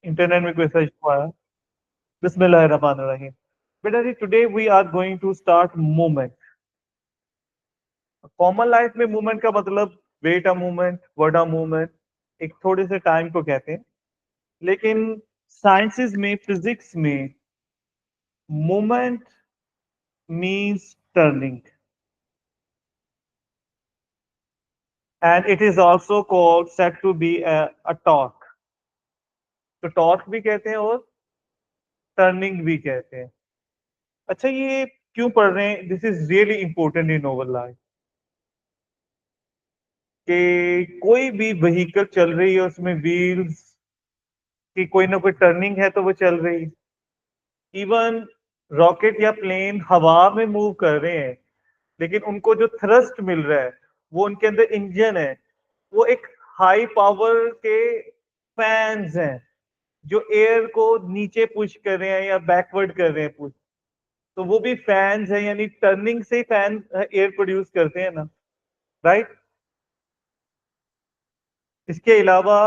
Internet में कोई सा इशू आया? बिस्मिल्लाहिर्रहमानिर्रहीम। बेटा जी, today we are going to start movement. Common life में मूवमेंट का मतलब wait a movement, word a movement, एक थोड़े से टाइम को कहते हैं। लेकिन साइंसेस में, फिजिक्स में movement means turning, and it is also called set to be a torque. तो टॉर्क भी कहते हैं और टर्निंग भी कहते हैं। अच्छा, ये क्यों पढ़ रहे हैं? This is really important in over life. कि कोई भी व्हीकल चल रही है, उसमें व्हील्स की कोई ना कोई टर्निंग है तो वो चल रही। इवन रॉकेट या प्लेन हवा में मूव कर रहे हैं, लेकिन उनको जो थ्रस्ट मिल रहा है वो उनके अंदर इंजन है, वो एक हाई पावर के फैंस हैं जो एयर को नीचे पुश कर रहे हैं या बैकवर्ड कर रहे हैं पुश। तो वो भी फैंस हैं, यानी टर्निंग से फैन एयर प्रोड्यूस करते हैं ना, राइट। इसके अलावा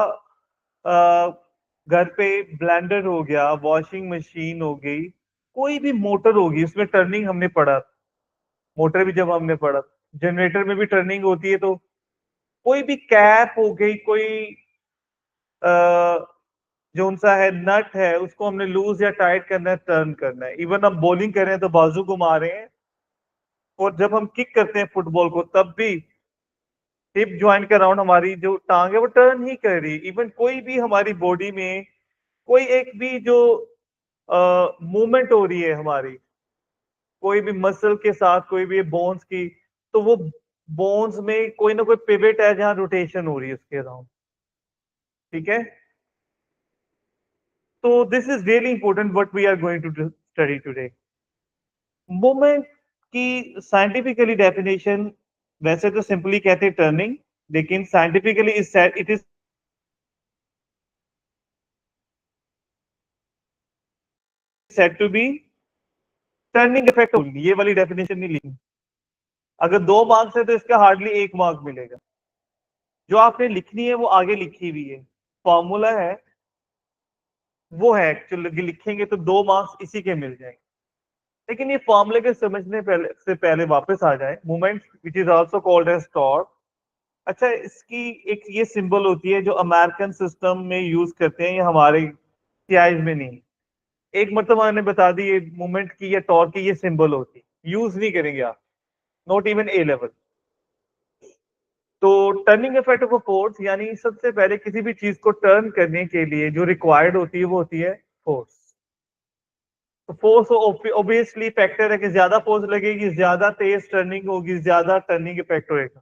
घर पे ब्लेंडर हो गया, वॉशिंग मशीन हो गई, कोई भी मोटर होगी उसमें टर्निंग हमने पढ़ा। मोटर भी जब हमने पढ़ा, जनरेटर में भी टर्निंग होती है। तो कोई भी कैप हो गई, कोई जो उनसा है नट है, उसको हमने लूज या टाइट करना है, टर्न करना है। इवन हम बॉलिंग कर रहे हैं तो बाजू घुमा रहे हैं, और जब हम किक करते हैं फुटबॉल को तब भी हिप ज्वाइंट के अराउंड हमारी जो टांग है वो टर्न ही कर रही है। इवन कोई भी हमारी बॉडी में कोई एक भी जो मूवमेंट हो रही है हमारी, कोई भी मसल के साथ, कोई भी बोन्स की, तो वो बोन्स में कोई ना कोई पिवट है जहां रोटेशन हो रही है उसके अराउंड। ठीक है। तो this is really important what we are going to study today. Movement की साइंटिफिकली डेफिनेशन वैसे तो सिंपली कहते हैं टर्निंग, लेकिन scientifically it is said to be turning effect. ये वाली डेफिनेशन नहीं लिखी। अगर 2 मार्क्स है तो इसका हार्डली 1 मार्क मिलेगा। जो आपने लिखनी है वो आगे लिखी हुई है, फॉर्मूला है वो है एक्चुअली, लिखेंगे तो 2 मार्क्स इसी के मिल जाएंगे। लेकिन ये फॉर्मूले के समझने पहले वापस आ जाए। Movement which is also called as torque. अच्छा, इसकी एक ये सिंबल होती है जो अमेरिकन सिस्टम में यूज करते हैं, ये हमारे सीआईज में नहीं। एक मतलब मैंने बता दी, ये मूवमेंट की या टॉर्क की ये सिंबल होती है, यूज नहीं करेंगे आप, नॉट इवन ए लेवल। तो turning effect of a force, यानी सबसे पहले किसी भी चीज को टर्न करने के लिए जो रिक्वायर्ड होती है वो होती है फोर्स। तो फोर्स ऑब्वियसली फैक्टर है कि ज्यादा फोर्स लगेगी, ज्यादा तेज टर्निंग होगी, ज्यादा टर्निंग इफेक्ट होएगा।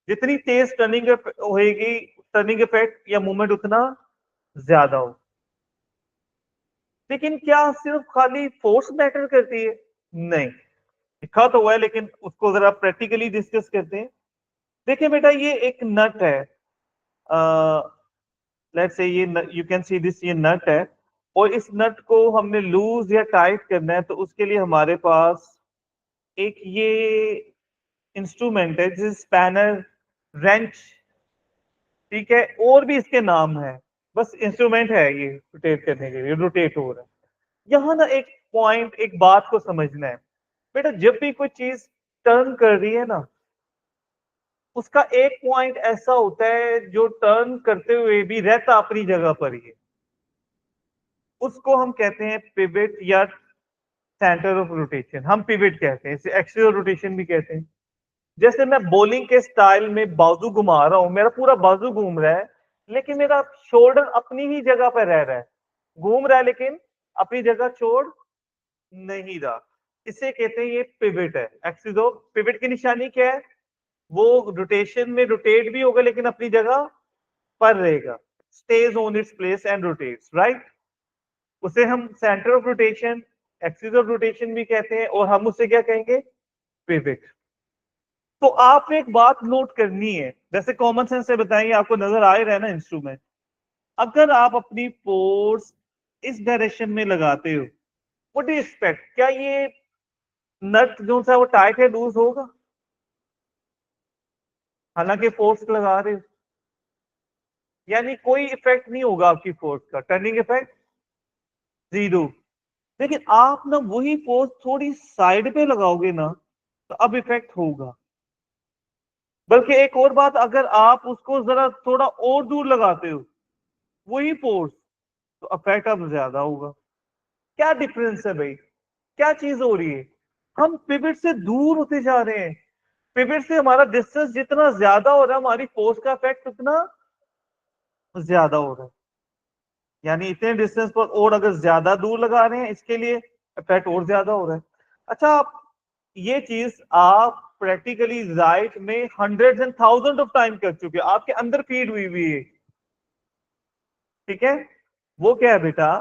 जितनी तेज टर्निंग होएगी, टर्निंग इफेक्ट या मूवमेंट उतना ज्यादा हो। लेकिन क्या सिर्फ खाली फोर्स मैटर करती है? नहीं, लिखा तो हुआ है लेकिन उसको जरा प्रैक्टिकली डिस्कस करते हैं। देखिए बेटा, ये एक नट है। लेट्स से ये यू कैन सी दिस, ये नट है। और इस नट को हमने लूज या टाइट करना है, तो उसके लिए हमारे पास एक ये इंस्ट्रूमेंट है जिसे स्पैनर, रेंच, ठीक है, और भी इसके नाम है। बस इंस्ट्रूमेंट है ये रोटेट करने के लिए, रोटेट हो रहा है। यहाँ ना एक पॉइंट, एक बात को समझना है बेटा। जब भी कोई चीज टर्न कर रही है ना, उसका एक पॉइंट ऐसा होता है जो टर्न करते हुए भी रहता अपनी जगह पर ही है। उसको हम कहते हैं पिवट या सेंटर ऑफ रोटेशन। हम पिवट कहते हैं, इसे एक्सियल रोटेशन भी कहते हैं। जैसे मैं बॉलिंग के स्टाइल में बाजू घुमा रहा हूं, मेरा पूरा बाजू घूम रहा है, लेकिन मेरा शोल्डर अपनी ही जगह पर रह रहा है, घूम रहा है लेकिन अपनी जगह छोड़ नहीं रहा। इसे कहते हैं ये पिवट है, एक्सिस ऑफ पिवट की निशानी क्या है? वो रोटेशन में रोटेट भी होगा लेकिन अपनी जगह पर रहेगा, stage on its place and rotates, right. उसे हम centre of rotation, axis of rotation भी कहते हैं, और हम उसे क्या कहेंगे? पिवट। तो आपने एक बात नोट करनी है, जैसे कॉमन सेंस से बताएंगे, आपको नजर आ ही रहा है ना इंस्ट्रूमेंट। अगर आप अपनी फोर्स इस डायरेक्शन में लगाते हो, व्हाट डू एक्सपेक्ट? क्या ये नट जो सा वो टाइट है, लूज होगा? हालांकि फोर्स लगा रहे हो। यानी कोई इफेक्ट नहीं होगा आपकी फोर्स का, टर्निंग इफेक्ट 0। लेकिन आप ना वही फोर्स थोड़ी साइड पे लगाओगे ना तो अब इफेक्ट होगा। बल्कि एक और बात, अगर आप उसको जरा थोड़ा और दूर लगाते हो वही फोर्स, तो इफेक्ट अब ज्यादा होगा। क्या डिफरेंस है भाई, क्या चीज हो रही है? हम पिवट से दूर होते जा रहे हैं। पिवट से हमारा डिस्टेंस जितना ज्यादा हो रहा है, हमारी फोर्स का इफेक्ट उतना ज्यादा हो रहा है। यानी इतने डिस्टेंस पर और अगर ज्यादा दूर लगा रहे हैं, इसके लिए इफेक्ट और ज्यादा हो रहा है। अच्छा, आप ये चीज आप प्रैक्टिकली राइट में hundreds and thousand of time कर चुके हो, आपके अंदर फीड हुई हुई है। ठीक है, वो क्या है बेटा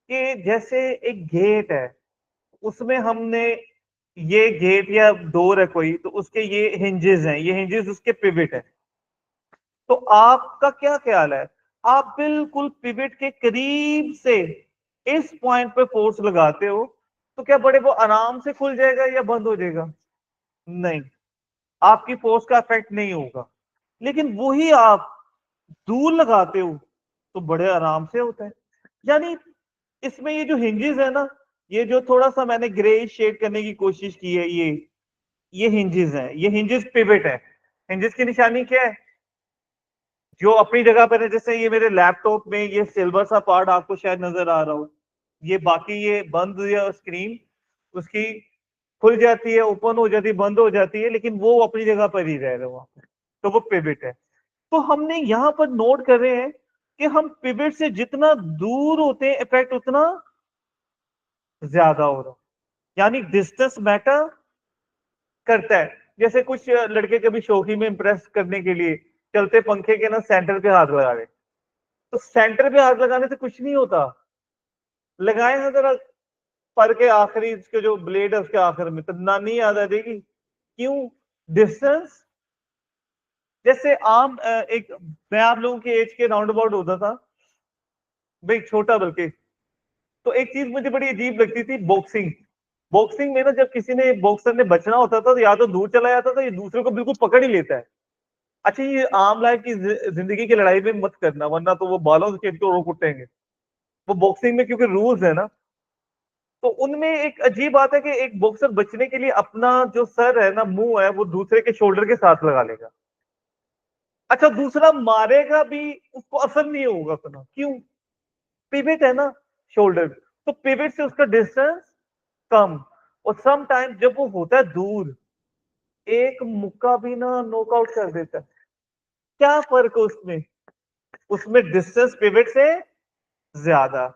कि जैसे एक गेट है, उसमें हमने ये गेट या डोर है कोई, तो उसके ये हिंजेस हैं, ये हिंजेस उसके पिवट है। तो आपका क्या ख्याल है, आप बिल्कुल पिवट के करीब से इस पॉइंट पे फोर्स लगाते हो तो क्या बड़े वो आराम से खुल जाएगा या बंद हो जाएगा? नहीं, आपकी फोर्स का इफेक्ट नहीं होगा। लेकिन वही आप दूर लगाते हो तो बड़े आराम से होता है। यानी इसमें ये जो हिंजेस है ना, ये जो थोड़ा सा मैंने ग्रे शेड करने की कोशिश की है, ये हिंजेस हैं, ये हिंजेस पिवट है। हिंजेस की निशानी क्या है? जो अपनी जगह पर है। जैसे ये मेरे लैपटॉप में ये सिल्वर सा पार्ट आपको शायद नजर आ रहा हो, ये बाकी ये बंद या स्क्रीन उसकी खुल जाती है, ओपन हो जाती है, बंद हो जाती है, लेकिन वो अपनी जगह पर ही रह रहे वहां पे, तो वो पिवट है। तो हमने यहां पर नोट कर रहे हैं कि हम पिवट से जितना दूर होते हैं इफेक्ट उतना ज्यादा हो रहा है। यानी डिस्टेंस मैटर करता है। जैसे कुछ लड़के कभी शौकी में इंप्रेस करने के लिए चलते पंखे के ना सेंटर पे हाथ लगा रहे, तो सेंटर पे हाथ लगाने से कुछ नहीं होता, लगाए ना जरा पर के आखिरी, इसके जो ब्लेड है उसके आखिर में, तो नानी याद आ जाएगी। क्यों? डिस्टेंस। जैसे आम एक, मैं आप लोगों के एज के राउंड अबाउट होता था भाई, छोटा बल्कि। तो एक चीज मुझे बड़ी अजीब लगती थी, बॉक्सिंग। बॉक्सिंग में ना जब किसी ने बॉक्सर ने बचना होता था तो या तो दूर चला जाता था या दूसरे को बिल्कुल पकड़ ही लेता है। अच्छा, ये आम लाइफ की जिंदगी की लड़ाई में मत करना, वरना तो वो बालों से खींच के रोक उठेंगे। वो बॉक्सिंग में क्योंकि रूल्स है ना, तो उनमें एक अजीब बात है कि एक बॉक्सर बचने के लिए अपना जो सर है ना, मुंह है, वो दूसरे के शोल्डर के साथ लगा लेगा। अच्छा, दूसरा मारेगा भी, उसको असर नहीं होगा उतना। क्यों? पिवट है ना शोल्डर, तो पिवट से उसका डिस्टेंस कम। और सम टाइम जब वो होता है दूर, एक मुक्का भी ना नॉकआउट कर देता है। क्या फर्क है उसमें? उसमें डिस्टेंस पिवट से ज्यादा।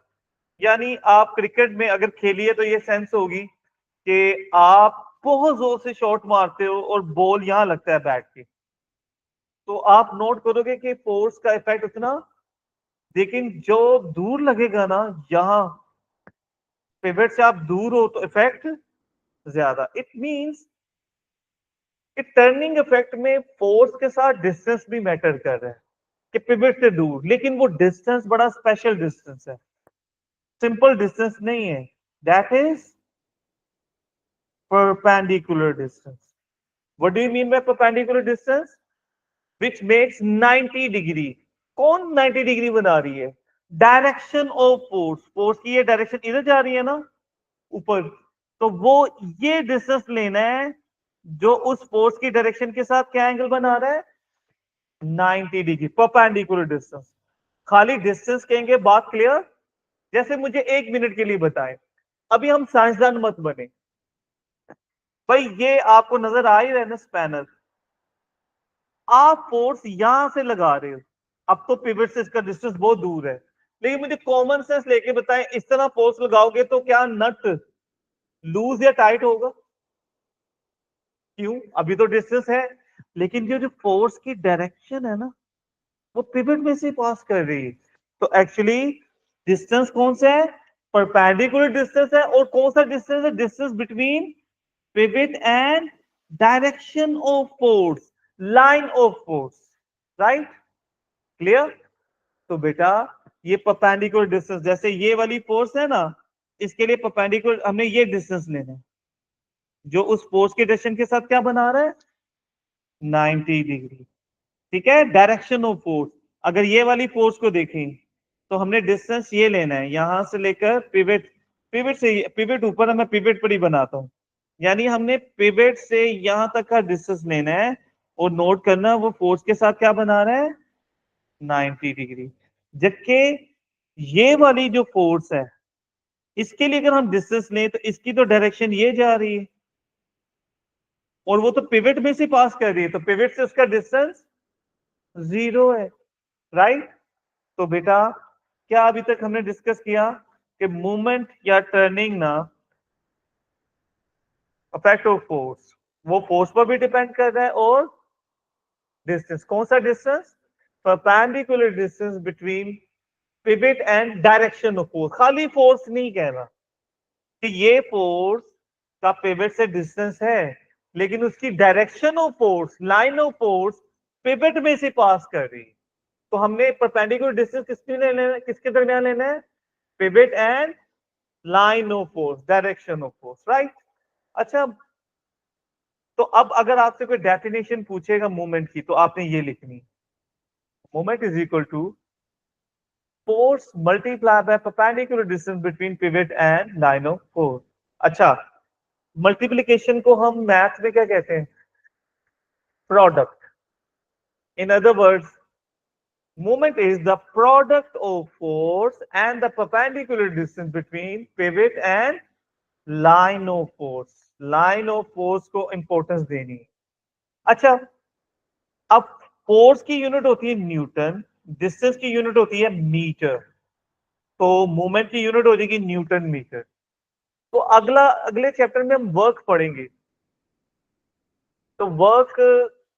यानी आप क्रिकेट में अगर खेलिए तो ये सेंस होगी कि आप बहुत जोर से शॉट मारते हो और बॉल यहां लगता है बैट के, तो आप नोट करोगे कि फोर्स का इफेक्ट उतना, लेकिन जो दूर लगेगा ना, यहां पिवट से आप दूर हो तो इफेक्ट ज्यादा। इट मींस कि टर्निंग इफेक्ट में फोर्स के साथ डिस्टेंस भी मैटर कर रहा है, कि पिवट से दूर, लेकिन वो डिस्टेंस बड़ा स्पेशल डिस्टेंस है, सिंपल डिस्टेंस नहीं है। That is perpendicular distance. What do you mean by perpendicular distance? Which makes 90 degree. कौन 90 डिग्री बना रही है? Direction of force. फोर्स की ये डायरेक्शन इधर जा रही है ना, ऊपर, तो वो ये डिस्टेंस लेना है जो उस फोर्स की डायरेक्शन के साथ क्या एंगल बना रहा है? 90 डिग्री, परपेंडिकुलर डिस्टेंस। खाली डिस्टेंस कहेंगे, बात क्लियर? जैसे मुझे 1 मिनट के लिए बताएं, अभी हम साइंसदान मत बने भाई, ये आपको नजर आ ही रहा है ना स्पैनर, आप फोर्स यहां से लगा रहे हो, अब तो पिवट से इसका डिस्टेंस बहुत दूर है, लेकिन मुझे कॉमन सेंस लेके बताएं, इस तरह फोर्स लगाओगे तो क्या नट लूज या टाइट होगा? क्यों? अभी तो डिस्टेंस है, लेकिन जो जो फोर्स की डायरेक्शन है ना, वो पिवट में से पास कर रही है। तो एक्चुअली डिस्टेंस कौन सा है? परपेंडिकुलर डिस्टेंस है। और कौन सा डिस्टेंस है? Distance between pivot and direction of force, line of force. Right? Clear? तो बेटा, ये परपेंडिकुलर डिस्टेंस, जैसे ये वाली फोर्स है ना, इसके लिए परपेंडिकुलर हमें ये डिस्टेंस लेना है जो उस फोर्स के डायरेक्शन के साथ क्या बना रहा है? 90 डिग्री। ठीक है, डायरेक्शन ऑफ फोर्स। अगर ये वाली फोर्स को देखें तो हमने डिस्टेंस ये लेना है, यहां से लेकर पिवट, पिवट से पिवट ऊपर है, मैं पिवट पर ही बनाता हूँ, यानी हमने पिवट से यहां तक का डिस्टेंस लेना है और नोट करना वो फोर्स के साथ क्या बना रहा है, 90 डिग्री। जबकि ये वाली जो फोर्स है इसके लिए अगर हम डिस्टेंस लें तो इसकी तो डायरेक्शन ये जा रही है और वो तो पिवट में से पास कर रही है, तो पिवट से उसका डिस्टेंस 0 है, राइट। तो बेटा क्या अभी तक हमने डिस्कस किया कि मूवमेंट या टर्निंग ना इफेक्ट ऑफ फोर्स, वो फोर्स पर भी डिपेंड कर रहा है और डिस्टेंस, कौन सा distance, perpendicular distance between pivot and direction of force. खाली फोर्स नहीं कहना कि ये फोर्स का पिवट से डिस्टेंस है, लेकिन उसकी direction of force, line of force pivot में से पास कर रही है। तो हमने परपेंडिकुलर डिस्टेंस किसके लेना है, किसके दरमियान लेना है, pivot and line of force, direction of force, right. अच्छा, तो अब अगर आपसे कोई डेफिनेशन पूछेगा मूवमेंट की तो आपने ये लिखनी, movement is equal to force multiplied by perpendicular distance between pivot and line of force। अच्छा, मल्टीप्लिकेशन को हम मैथ में क्या कहते हैं, product. In other words, movement is the product of force and the perpendicular distance between pivot and line of force। Line of force को importance देनी। अच्छा, अब फोर्स की यूनिट होती है न्यूटन, डिस्टेंस की यूनिट होती है मीटर, तो मूवमेंट की यूनिट हो जाएगी न्यूटन मीटर। तो अगले चैप्टर में हम वर्क पढ़ेंगे, तो वर्क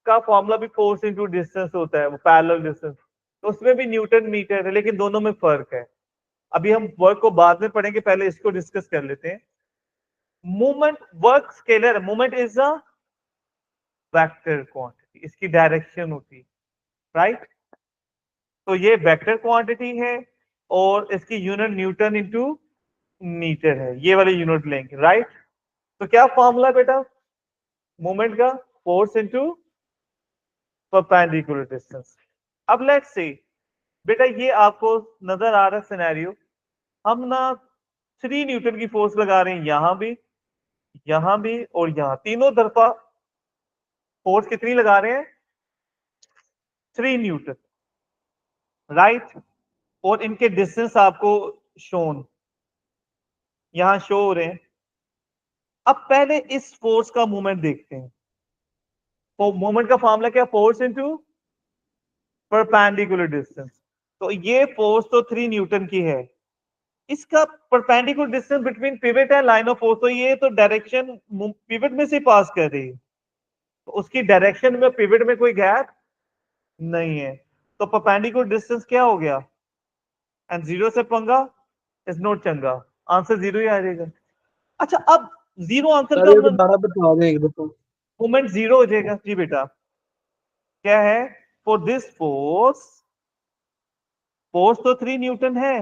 का फॉर्मूला भी फोर्स इंटू डिस्टेंस होता है, वो पैरेलल डिस्टेंस, तो उसमें भी न्यूटन मीटर है, लेकिन दोनों में फर्क है। अभी हम वर्क को बाद में पढ़ेंगे, पहले इसको डिस्कस कर लेते हैं। Movement, work scalar, movement is a vector quantity, इसकी डायरेक्शन होती है, राइट। तो ये वेक्टर क्वांटिटी है और इसकी यूनिट न्यूटन इंटू मीटर है, ये वाली यूनिट लेंगे, राइट। तो क्या फॉर्मूला बेटा मूवमेंट का, फोर्स इंटू परपेंडिकुलर डिस्टेंस। अब लेट्स सी बेटा, ये आपको नजर आ रहा है सिनेरियो, हम ना 3 न्यूटन की फोर्स लगा रहे हैं, यहां भी और यहां, तीनों तरफा फोर्स कितनी लगा रहे हैं, 3 न्यूटन, राइट। और इनके डिस्टेंस आपको शोन यहां शो हो रहे हैं। अब पहले इस फोर्स का मूवमेंट देखते हैं। तो मूवमेंट का फॉर्मूला क्या, फोर्स इंटू परपेंडिकुलर डिस्टेंस। तो ये फोर्स तो 3 न्यूटन की है, इसका perpendicular distance between pivot and line of force, तो ये तो डायरेक्शन पिवट में से पास कर रही है, तो उसकी डायरेक्शन में पिवट में कोई गैप नहीं है, तो परपेंडिकुलर डिस्टेंस क्या हो गया, एंड जीरो से पंगा इज नॉट चंगा, आंसर जीरो ही आ जाएगा। अच्छा, अब जीरो आंसर का अरे मतलब दोबारा बता दे एक दफा। मूवमेंट जीरो हो जाएगा जी बेटा। क्या है, फॉर दिस फोर्स, फोर्स तो 3 न्यूटन है,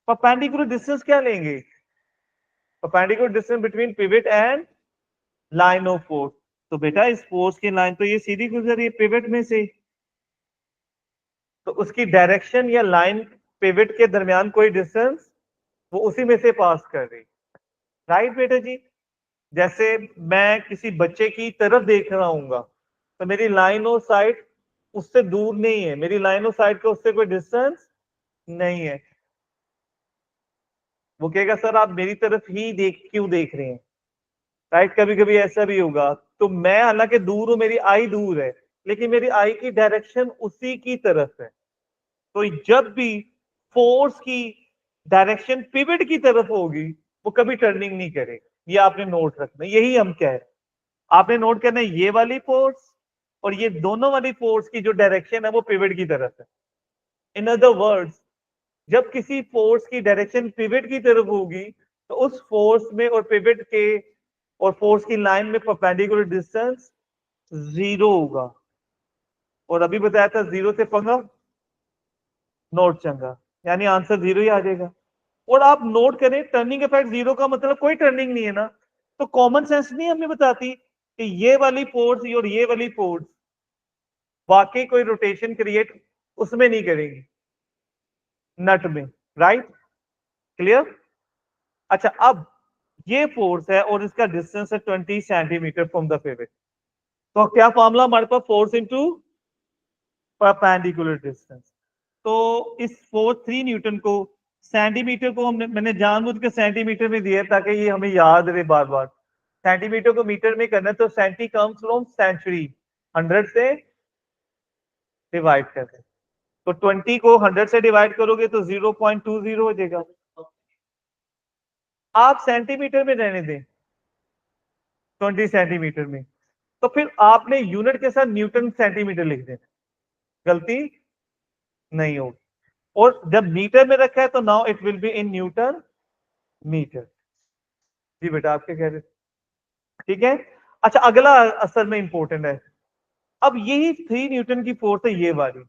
परपेंडिकुलर डिस्टेंस क्या लेंगे, perpendicular distance between pivot and line of force. तो बेटा इस फोर्स की लाइन तो ये सीधी गुजर रही है पिवट में से, तो उसकी डायरेक्शन या लाइन पिवट के दरमियान कोई डिस्टेंस वो उसी में से पास कर रही, राइट बेटा जी। जैसे मैं किसी बच्चे की तरफ देख रहा हूंगा तो मेरी लाइन ऑफ साइट उससे दूर नहीं है, मेरी लाइन ऑफ साइट का उससे कोई डिस्टेंस नहीं है। वो कहेगा सर आप मेरी तरफ ही क्यों देख रहे हैं, राइट। कभी कभी ऐसा भी होगा, तो मैं हालांकि दूर हूं, मेरी आई दूर है, लेकिन मेरी आई की डायरेक्शन उसी की तरफ है। तो जब भी फोर्स की डायरेक्शन पिवट की तरफ होगी वो कभी टर्निंग नहीं करेगी, ये आपने नोट रखना, यही हम कह रहे हैं। आपने नोट करना है ये वाली फोर्स और ये दोनों वाली फोर्स की जो डायरेक्शन है वो पिवट की तरफ है। इन अदर वर्ड्स, जब किसी फोर्स की डायरेक्शन पिवट की तरफ होगी तो उस फोर्स में और पिवट के और फोर्स की लाइन में परपेंडिकुलर डिस्टेंस जीरो होगा, और अभी बताया था जीरो से पंगा नोट चंगा, यानी आंसर जीरो ही आ जाएगा। और आप नोट करें टर्निंग इफेक्ट जीरो का मतलब कोई टर्निंग नहीं है ना, तो कॉमन सेंस नहीं हमें बताती कि ये वाली फोर्स और ये वाली फोर्स वाकई कोई रोटेशन क्रिएट उसमें नहीं करेंगे, नट में, राइट, क्लियर। अच्छा, अब ये फोर्स है और इसका डिस्टेंस है 20 सेंटीमीटर फ्रॉम द पिवट। तो क्या फॉर्मूला हमारे पास, फोर्स इनटू परपेंडिकुलर डिस्टेंस। तो इस फोर्स 3 न्यूटन को, सेंटीमीटर को मैंने जानबूझ के सेंटीमीटर में दिया ताकि ये हमें याद रहे बार बार। सेंटीमीटर को मीटर में करना है तो सेंटी कम्स फ्रॉम सेंचुरी, 100 से डिवाइड करते हैं। तो 20 को 100 से डिवाइड करोगे तो 0.20 हो जाएगा। आप सेंटीमीटर में रहने दें, 20 सेंटीमीटर में, तो फिर आपने यूनिट के साथ न्यूटन सेंटीमीटर लिख देना, गलती नहीं होगी। और जब मीटर में रखा है तो now it will be in newton metre. जी बेटा, आप क्या कह रहे थे? ठीक है। अच्छा, अगला असल में इंपॉर्टेंट है। अब यही 3 न्यूटन की फोर्स है ये वाली,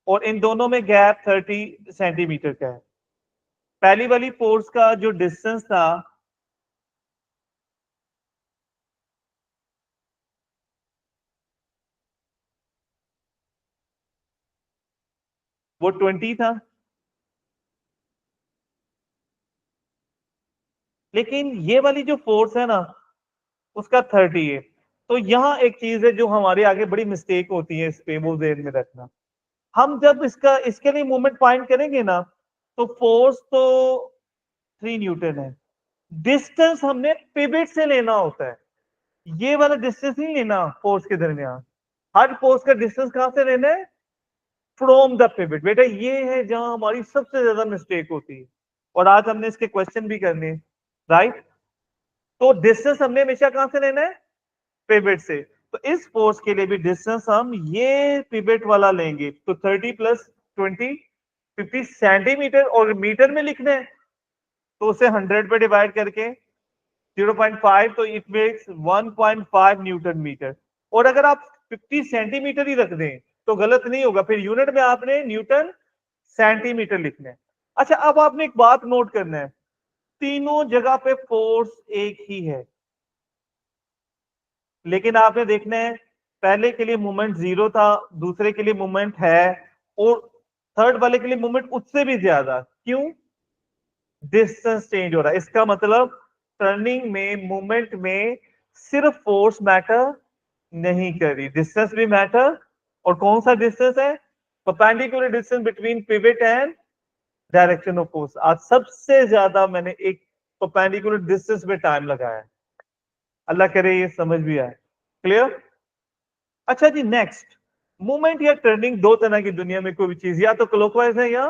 और इन दोनों में गैप 30 सेंटीमीटर का है। पहली वाली फोर्स का जो डिस्टेंस था वो 20 था, लेकिन ये वाली जो फोर्स है ना उसका 30 है। तो यहां एक चीज है जो हमारे आगे बड़ी मिस्टेक होती है, इस पे वो ध्यान में रखना। हम जब इसके लिए मोमेंट फाइंड करेंगे ना, तो फोर्स तो 3 न्यूटन है, डिस्टेंस हमने पिवट से लेना होता है। ये वाला डिस्टेंस नहीं लेना फोर्स के दरमियान, हर फोर्स का डिस्टेंस कहां से लेना है, फ्रॉम द पिवट। बेटा ये है जहां हमारी सबसे ज्यादा मिस्टेक होती है, और आज हमने इसके क्वेश्चन भी करने हैं, राइट। तो डिस्टेंस हमने हमेशा कहां से लेना है, पिवट से। तो इस फोर्स के लिए भी डिस्टेंस हम ये पिवट वाला लेंगे, तो 30 प्लस 20 50 सेंटीमीटर, और मीटर में लिखना है तो उसे 100 पे डिवाइड करके 0.5, तो इट मेक्स 1.5 न्यूटन मीटर। और अगर आप 50 सेंटीमीटर ही रख दें तो गलत नहीं होगा, फिर यूनिट में आपने न्यूटन सेंटीमीटर लिखना है। अच्छा, अब आपने एक बात नोट करना है, तीनों जगह पे फोर्स एक ही है, लेकिन आपने देखना है पहले के लिए मोमेंट 0 था, दूसरे के लिए मोमेंट है, और थर्ड वाले के लिए मोमेंट उससे भी ज्यादा। क्यों? डिस्टेंस चेंज हो रहा है। इसका मतलब टर्निंग में, मोमेंट में सिर्फ फोर्स मैटर नहीं कर रही, डिस्टेंस भी मैटर। और कौन सा डिस्टेंस है? Perpendicular distance between pivot and direction of force. आज सबसे ज्यादा मैंने एक परपेंडिकुलर डिस्टेंस में टाइम लगाया है, अल्लाह करे ये समझ भी आए। क्लियर? अच्छा जी, नेक्स्ट, मूवमेंट या टर्निंग दो तरह की दुनिया में कोई भी चीज, या तो क्लॉकवाइज है या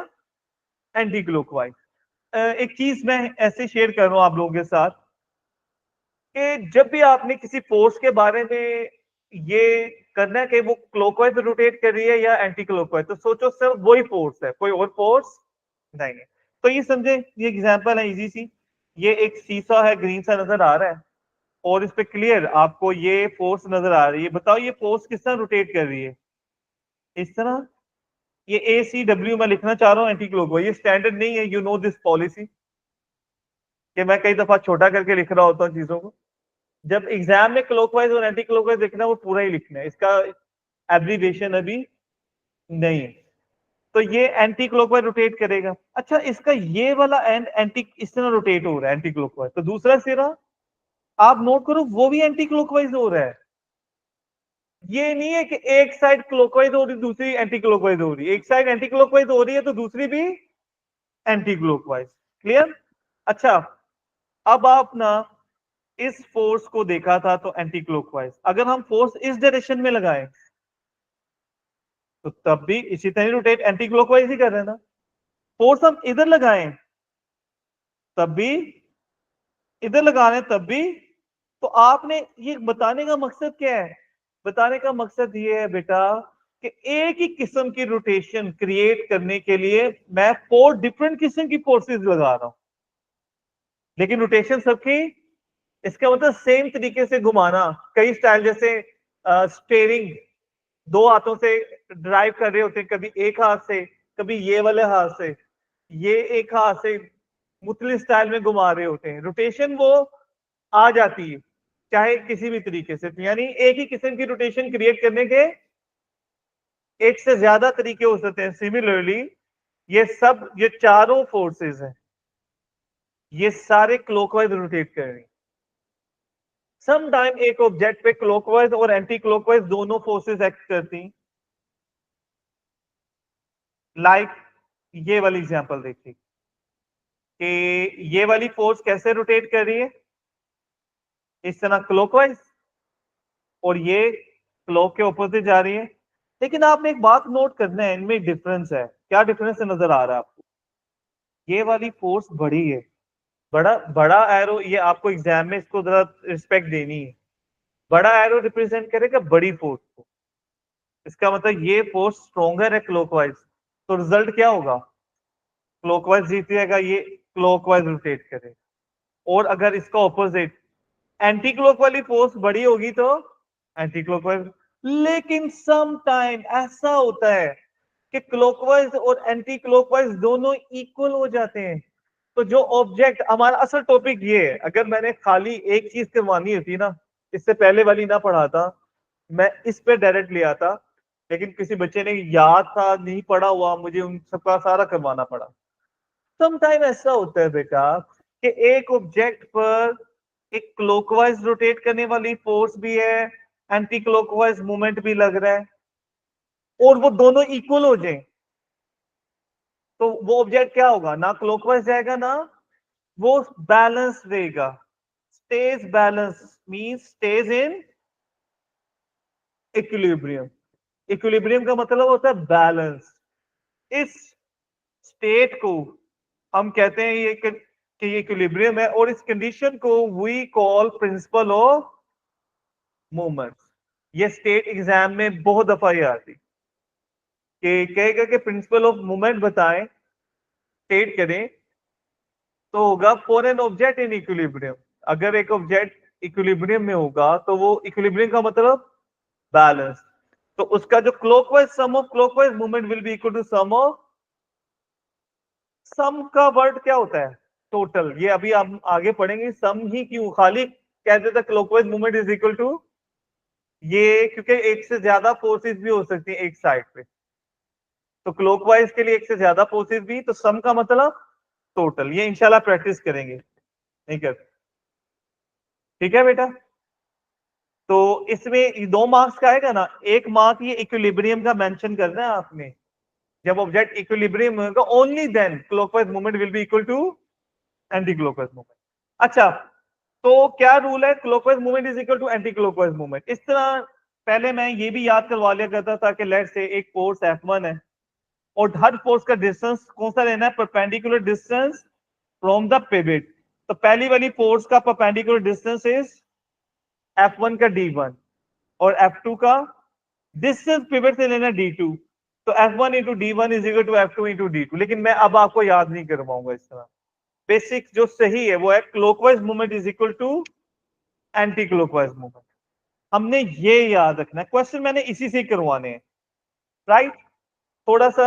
एंटी क्लॉकवाइज। एक चीज मैं ऐसे शेयर कर रहा हूं आप लोगों के साथ कि जब भी आपने किसी फोर्स के बारे में ये करना है कि वो क्लॉकवाइज रोटेट कर रही है या एंटी क्लॉकवाइज, तो सोचो सिर्फ वही फोर्स है, कोई और फोर्स नहीं है। तो ये समझे, ये एग्जांपल है इजी सी। ये एक सीसा है, ग्रीन सा नजर आ रहा है, और इस पे क्लियर आपको ये फोर्स नजर आ रही है। बताओ ये फोर्स किस तरह रोटेट कर रही है? इस तरह। ये ए सी डब्ल्यू मैं लिखना चाह रहा हूँ एंटी क्लॉकवाइज, ये स्टैंडर्ड नहीं है, यू नो दिस पॉलिसी, कि मैं कई दफा छोटा करके लिख रहा होता हूँ चीजों को। जब एग्जाम में क्लॉकवाइज और एंटी क्लॉकवाइज लिखना है वो पूरा ही लिखना है, इसका एब्रीविएशन अभी नहीं है। तो ये एंटी क्लॉकवाइज रोटेट करेगा। अच्छा, इसका ये वाला एंड एंटी इस तरह रोटेट हो रहा है एंटी क्लॉकवाइज, तो दूसरा सिरा आप नोट करो वो भी एंटी क्लॉकवाइज हो रहा है। ये नहीं है कि एक साइड क्लॉकवाइज हो रही दूसरी एंटी क्लॉकवाइज हो रही है, एक साइड एंटी क्लॉकवाइज हो रही है तो दूसरी भी एंटी क्लॉकवाइज। क्लियर? अच्छा, अब आप ना इस फोर्स को देखा था तो एंटी क्लॉकवाइज, अगर हम फोर्स इस डायरेक्शन में लगाएं तो तब भी इसी तरह रोटेट एंटी क्लॉकवाइज ही कर रहे हैं ना। फोर्स हम इधर लगाएं तब भी, इधर लगा रहे हैं तब भी। तो आपने ये बताने का मकसद क्या है? बताने का मकसद ये है बेटा कि एक ही किस्म की रोटेशन क्रिएट करने के लिए मैं 4 डिफरेंट किस्म की फोर्सेस लगा रहा हूं, लेकिन रोटेशन सबकी, इसका मतलब सेम तरीके से घुमाना। कई स्टाइल, जैसे स्टेयरिंग दो हाथों से ड्राइव कर रहे होते हैं, कभी एक हाथ से कभी ये वाले हाथ से, ये एक हाथ से मुख्तलिफ स्टाइल में घुमा रहे होते हैं, रोटेशन वो आ जाती है चाहे किसी भी तरीके से। यानी एक ही किस्म की रोटेशन क्रिएट करने के एक से ज्यादा तरीके हो सकते हैं। सिमिलरली ये चारों फोर्सेस हैं, ये सारे क्लॉकवाइज रोटेट कर रही हैं। सम टाइम एक ऑब्जेक्ट पे क्लॉकवाइज और एंटी क्लॉकवाइज दोनों फोर्सेस एक्ट करती। लाइक ये वाली एग्जांपल देखिए कि ये वाली फोर्स कैसे रोटेट कर रही है, इस तरह क्लॉकवाइज, और ये क्लॉक के ऑपोजिट जा रही है। लेकिन आपने एक बात नोट करना है, इनमें डिफरेंस है। क्या डिफरेंस नजर आ रहा है आपको? ये वाली फोर्स बड़ी है, बड़ा बड़ा एरो, ये आपको एग्जाम में इसको जरा रिस्पेक्ट देनी है। बड़ा एरो रिप्रेजेंट करेगा बड़ी फोर्स को, इसका मतलब ये फोर्स स्ट्रॉन्गर है क्लॉकवाइज, तो रिजल्ट क्या होगा? क्लॉकवाइज जीतेगा, ये क्लॉकवाइज रोटेट करेगा। और अगर इसका ऑपोजिट एंटी क्लॉक वाली फोर्स बड़ी होगी तो एंटी क्लॉकवाइज। लेकिन सम टाइम ऐसा होता है कि क्लॉकवाइज और एंटी क्लॉकवाइज दोनों इक्वल हो जाते हैं। तो जो ऑब्जेक्ट, हमारा असल टॉपिक ये है, अगर मैंने खाली एक चीज करवानी होती ना, इससे पहले वाली ना पढ़ाता, मैं इस पे डायरेक्ट ले आता, लेकिन किसी बच्चे ने याद था नहीं पढ़ा हुआ, मुझे उन सबका सारा करवाना पड़ा। सम टाइम ऐसा होता है बेटा कि एक ऑब्जेक्ट पर एक क्लॉकवाइज रोटेट करने वाली फोर्स भी है, एंटी क्लॉकवाइज मूवमेंट भी लग रहा है, और वो दोनों इक्वल हो जाए, तो वो ऑब्जेक्ट क्या होगा? ना क्लॉकवाइज जाएगा, ना वो बैलेंस रहेगा। Stage balance means stage in equilibrium. Equilibrium का मतलब होता है बैलेंस। इस स्टेट को हम कहते हैं कि ये इक्विलिब्रियम है, और इस कंडीशन को we call principle of movement. ये स्टेट एग्जाम में बहुत दफा ये आती कि कहेगा कि प्रिंसिपल ऑफ मूवमेंट बताएं, स्टेट करें, तो होगा for an object in equilibrium. अगर एक ऑब्जेक्ट इक्विलिब्रियम में होगा तो वो इक्विलिब्रियम का मतलब बैलेंस। तो उसका जो clockwise sum of clockwise movement will be equal to sum of, sum का वर्ड क्या होता है? टोटल। ये अभी हम आगे पढ़ेंगे सम ही क्यों खाली कह देता clockwise movement is equal to ये, क्योंकि एक से ज्यादा फोर्सेस भी हो सकती हैं एक साइड पे, तो क्लॉकवाइज के लिए एक से ज्यादा फोर्सेस भी, तो सम का मतलब टोटल। ये इंशाल्लाह प्रैक्टिस करेंगे, नहीं कर? ठीक है बेटा। तो इसमें 2 मार्क्स का आएगा ना, 1 मार्क ये इक्विलिब्रियम का मेंशन करना है आपने। जब ऑब्जेक्ट इक्विलिब्रियम होगा only then clockwise movement will be equal to anti clockwise movement. अच्छा, तो क्या रूल है? Clockwise movement is equal to anti clockwise movement. इस तरह पहले मैं ये भी याद करवा लिया करता था कि लेट्स से एक फोर्स F1 है, और हर फोर्स का डिस्टेंस कौन सा लेना है? Perpendicular distance from the pivot. तो पहली वाली फोर्स का परपेंडिकुलर डिस्टेंस इज F1 का D1, और F2 का डिस्टेंस पिवट से लेना D2। तो F1 into D1 is equal to F2 into D2। लेकिन मैं अब आपको याद नहीं करवाऊंगा इस तरह। बेसिक जो सही है वो है clockwise movement is equal to anti clockwise movement. हमने ये याद रखना है, क्वेश्चन मैंने इसी से करवाने हैं, राइट? थोड़ा सा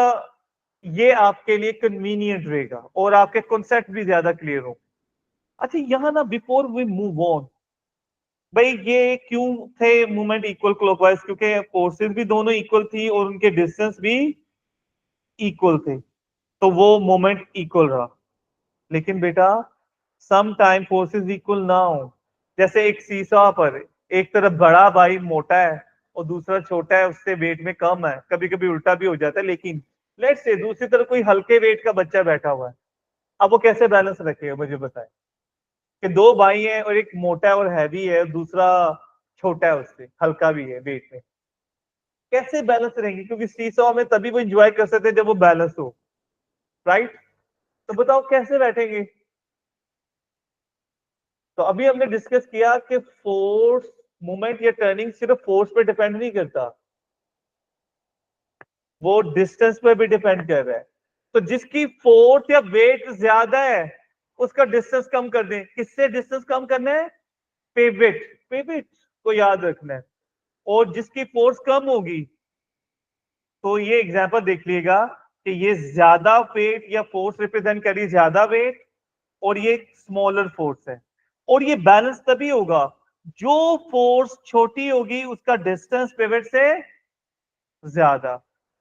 ये आपके लिए कन्वीनियंट रहेगा और आपके कॉन्सेप्ट भी ज्यादा क्लियर हो। अच्छा, यहां ना बिफोर वी मूव ऑन, भाई ये क्यों थे मूवमेंट इक्वल क्लॉकवाइज? क्योंकि फोर्सेस भी दोनों इक्वल थी और उनके डिस्टेंस भी इक्वल थे, तो वो मोमेंट इक्वल रहा। लेकिन बेटा सम टाइम फोर्सेस इक्वल ना हो, जैसे एक सीसा पर एक तरफ बड़ा भाई मोटा है और दूसरा छोटा है, उससे वेट में कम है, कभी कभी उल्टा भी हो जाता है। लेकिन लेट्स से दूसरी तरफ कोई हल्के वेट का बच्चा बैठा हुआ है, अब वो कैसे बैलेंस रखेगा? मुझे बताएं कि 2 भाई हैं और एक मोटा है और हैवी है, दूसरा छोटा है उससे हल्का भी है वेट में, कैसे बैलेंस रहेंगे? क्योंकि सीसॉ में तभी वो एंजॉय कर सकते हैं जब वो बैलेंस हो, राइट? तो बताओ कैसे बैठेंगे? तो अभी हमने डिस्कस किया कि फोर्स मूवमेंट या टर्निंग सिर्फ फोर्स पे डिपेंड नहीं करता, वो डिस्टेंस पे भी डिपेंड कर रहा है। तो जिसकी फोर्स या वेट ज्यादा है उसका डिस्टेंस कम कर दें। किससे डिस्टेंस कम करना है? पिवट, पिवट को याद रखना है। और जिसकी फोर्स कम होगी, तो ये एग्जांपल देख लीजिएगा कि ये ज्यादा वेट या फोर्स रिप्रेजेंट करी ज्यादा वेट, और ये स्मॉलर फोर्स है। और ये बैलेंस तभी होगा जो फोर्स छोटी होगी उसका डिस्टेंस पिवट से ज्यादा।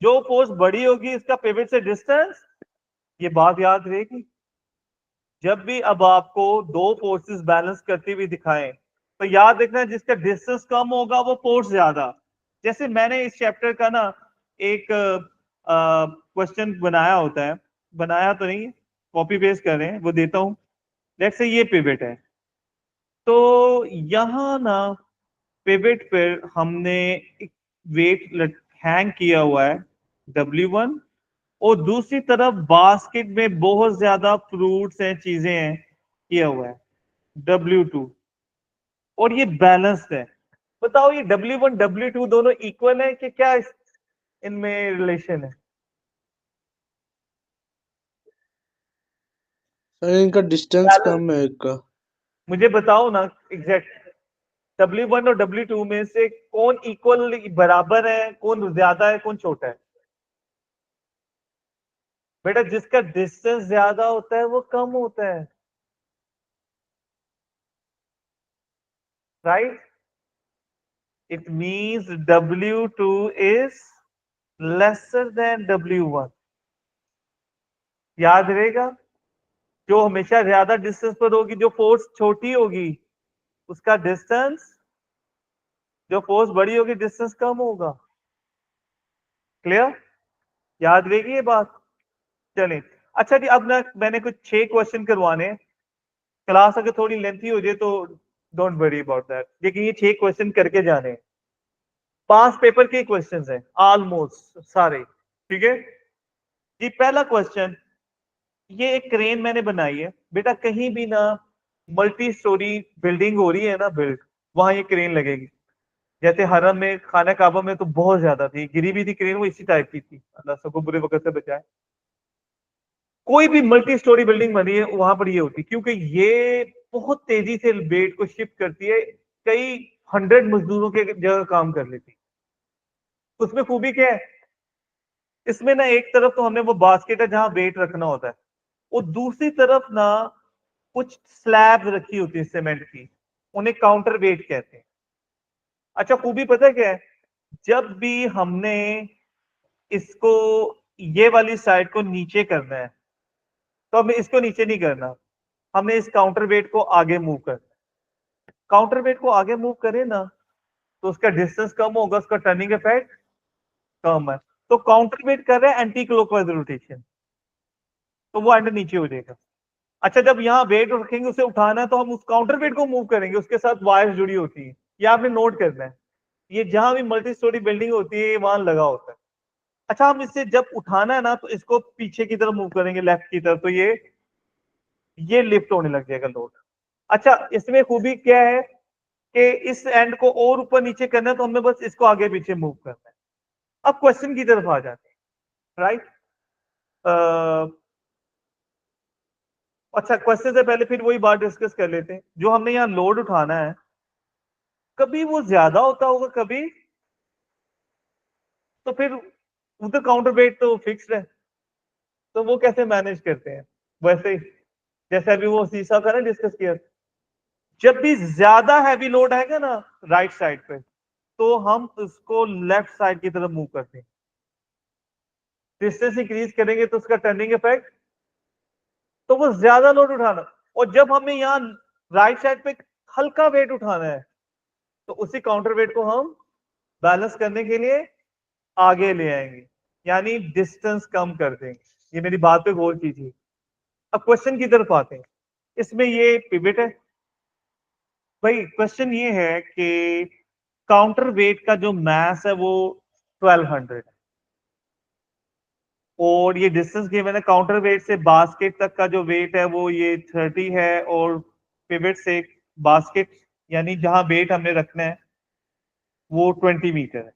जो फोर्स बड़ी होगी इसका पिवट से डिस्टेंस, ये बात याद रहेगी। जब भी अब आपको दो फोर्सेस बैलेंस करती हुई दिखाएं तो याद रखना जिसका डिस्टेंस कम होगा वो फोर्स ज्यादा। जैसे मैंने इस चैप्टर का ना एक क्वेश्चन बनाया होता है, बनाया तो नहीं, कॉपी पेस्ट कर रहे हैं, वो देता हूं। लेट्स से ये पिवट है, तो यहां ना पिवट पर हमने एक वेट हैंग किया हुआ है W1, और दूसरी तरफ बास्केट में बहुत ज्यादा फ्रूट्स हैं, चीजें हैं, किया हुआ है W2, और ये बैलेंस्ड है। बताओ ये W1 W2 दोनों इक्वल है कि क्या इनमें रिलेशन है? सर इनका डिस्टेंस कम है एक का। मुझे बताओ ना एग्जैक्ट W1 और W2 में से कौन इक्वल बराबर है, कौन ज्यादा है, कौन छोटा है? बेटा जिसका डिस्टेंस ज्यादा होता है वो कम होता है, right? It means W2 is lesser than W1। याद रहेगा, जो हमेशा ज्यादा डिस्टेंस पर होगी, जो फोर्स छोटी होगी उसका डिस्टेंस, जो फोर्स बड़ी होगी डिस्टेंस कम होगा। क्लियर? याद रहेगी ये बात? चलिए, अच्छा जी, अब ना मैंने कुछ 6 क्वेश्चन करवाने हैं। क्लास अगर थोड़ी लेंथी हो जाए तो डोंट वरी अबाउट दैट, लेकिन ये 6 क्वेश्चन करके जाने हैं। पास पेपर के क्वेश्चंस हैं ऑलमोस्ट सारे, ठीक है जी। पहला क्वेश्चन, ये एक क्रेन मैंने बनाई है बेटा, कहीं भी ना मल्टी स्टोरी बिल्डिंग हो रही है ना बिल्ड, वहां ये क्रेन लगेगी। जैसे हरम में, खाना काबा में तो बहुत ज्यादा थी, गिरी भी थी क्रेन, वो इसी टाइप की थी, अल्लाह सबको बुरे वक्त से बचाए। कोई भी मल्टी स्टोरी बिल्डिंग बनी है वहां पर ये होती है, क्योंकि ये बहुत तेजी से वेट को शिफ्ट करती है, कई 100 मजदूरों के जगह काम कर लेती है। उसमें खूबी क्या है, इसमें ना एक तरफ तो हमने वो बास्केट है जहां वेट रखना होता है, और दूसरी तरफ ना कुछ स्लैब रखी होती है सीमेंट की, उन्हें काउंटर वेट कहते हैं। अच्छा खूबी पता है क्या है, जब भी हमने इसको ये वाली साइड को नीचे करना है तो हमें इसको नीचे नहीं करना, हमें इस काउंटर वेट को आगे मूव करना है। काउंटर वेट को आगे मूव करें ना तो उसका डिस्टेंस कम होगा, उसका टर्निंग इफेक्ट कम है। तो काउंटर वेट कर रहे हैं एंटी क्लॉकवाइज रोटेशन, तो वो एंड नीचे हो जाएगा। अच्छा जब यहाँ वेट रखेंगे, उसे उठाना है तो हम उस काउंटर वेट को मूव करेंगे, उसके साथ वायर्स जुड़ी होती है, ये आपने नोट करना है। ये जहां भी मल्टी स्टोरी बिल्डिंग होती है वहां लगा होता है। अच्छा हम इसे जब उठाना है ना तो इसको पीछे की तरफ मूव करेंगे, लेफ्ट की तरफ, तो ये लिफ्ट होने लग जाएगा लोड। अच्छा इसमें खूबी क्या है कि इस एंड को और ऊपर नीचे करना है तो हमें बस इसको आगे पीछे मूव करना है। अब क्वेश्चन की तरफ आ जाते हैं, राइट? अच्छा क्वेश्चन से पहले फिर वही बात डिस्कस कर लेते हैं, जो हमने यहाँ लोड उठाना है कभी वो ज्यादा होता होगा कभी, तो फिर उधर काउंटर वेट तो फिक्स्ड है, तो वो कैसे मैनेज करते हैं? वैसे ही जैसे अभी वो शीशा था ना डिस्कस किया, जब भी ज्यादा हैवी लोड आएगा ना राइट साइड पे, तो हम उसको लेफ्ट साइड की तरफ मूव करते हैं। डिस्टेंस इंक्रीज करेंगे तो उसका टर्निंग इफेक्ट, तो वो ज्यादा लोड उठाना। और जब हमें यहाँ राइट साइड पे हल्का वेट उठाना है तो उसी काउंटर वेट को हम बैलेंस करने के लिए आगे ले आएंगे, यानी डिस्टेंस कम कर देंगे। ये मेरी बात पे गौर कीजिए। अब क्वेश्चन की तरफ आते हैं, इसमें ये पिवट है भाई। क्वेश्चन ये है कि काउंटर वेट का जो मास है वो 1200 है, और ये डिस्टेंस गिवन है काउंटर वेट से बास्केट तक का जो वेट है वो ये 30 है, और पिवट से बास्केट यानी जहां वेट हमने रखना है वो 20 मीटर है।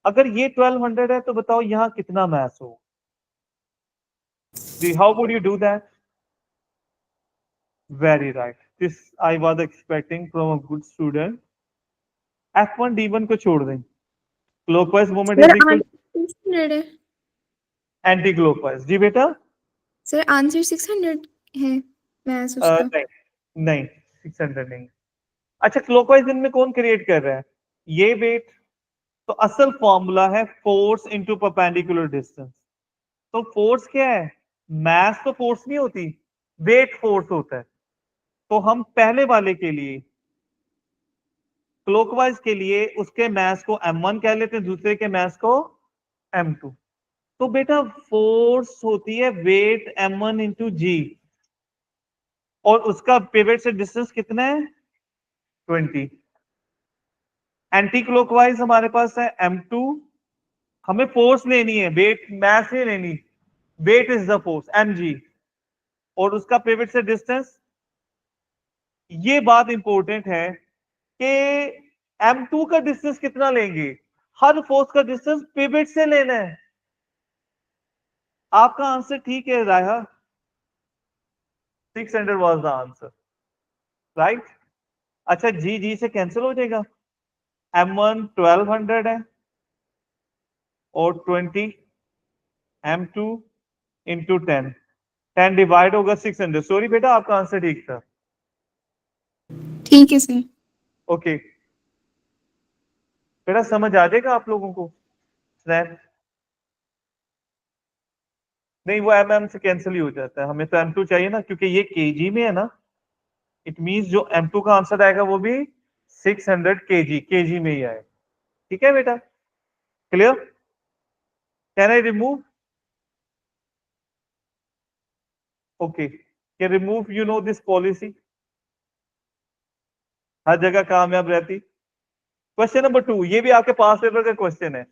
अगर ये 1200 है तो बताओ यहाँ कितना मास हो? How would you do that? Very right, this I was expecting from a good student. F1 D1 को छोड़ दें, clockwise movement sir is equal 600 है। Anti clockwise. जी बेटा? सर आंसर 600 है मैथ्स उसका। नहीं नहीं, 600 नहीं। अच्छा क्लॉकवाइज इनमें कौन क्रिएट कर रहा है? ये वेट, तो असल फॉर्मूला है फोर्स इंटू परपेंडिकुलर डिस्टेंस। तो फोर्स क्या है, मास तो फोर्स नहीं होती, वेट फोर्स होता है। तो हम पहले वाले के लिए क्लॉकवाइज के लिए उसके मास को m1 कह लेते हैं, दूसरे के मास को m2। तो बेटा फोर्स होती है वेट m1 इंटू जी, और उसका पिवट से डिस्टेंस कितना है 20। एंटी क्लॉकवाइज हमारे पास है m2, हमें फोर्स लेनी है, वेट मैस नहीं लेनी, weight is the force mg, और उसका पिवट से डिस्टेंस। ये बात इंपॉर्टेंट है कि m2 का डिस्टेंस कितना लेंगे, हर फोर्स का डिस्टेंस पिवट से लेना है। आपका आंसर ठीक है राया, 600 वाज द आंसर, राइट। अच्छा जी जी से कैंसिल हो जाएगा, m1 1200 है और 20 m2 इंटू 10, 10 डिवाइड होगा 600। सॉरी बेटा आपका आंसर ठीक था। ठीक है सर। ओके बेटा समझ आ जाएगा आप लोगों को स्नैप? नहीं वो mm से कैंसिल ही हो जाता है, हमें तो m2 चाहिए ना, क्योंकि ये kg में है ना। इट मींस जो m2 का आंसर आएगा वो भी 600 kg में ही आएगा। ठीक है बेटा, clear? Can I remove? Okay, can remove you know this policy हर जगह कामयाब रहती। क्वेश्चन नंबर 2, ये भी आपके पास पेपर का क्वेश्चन है।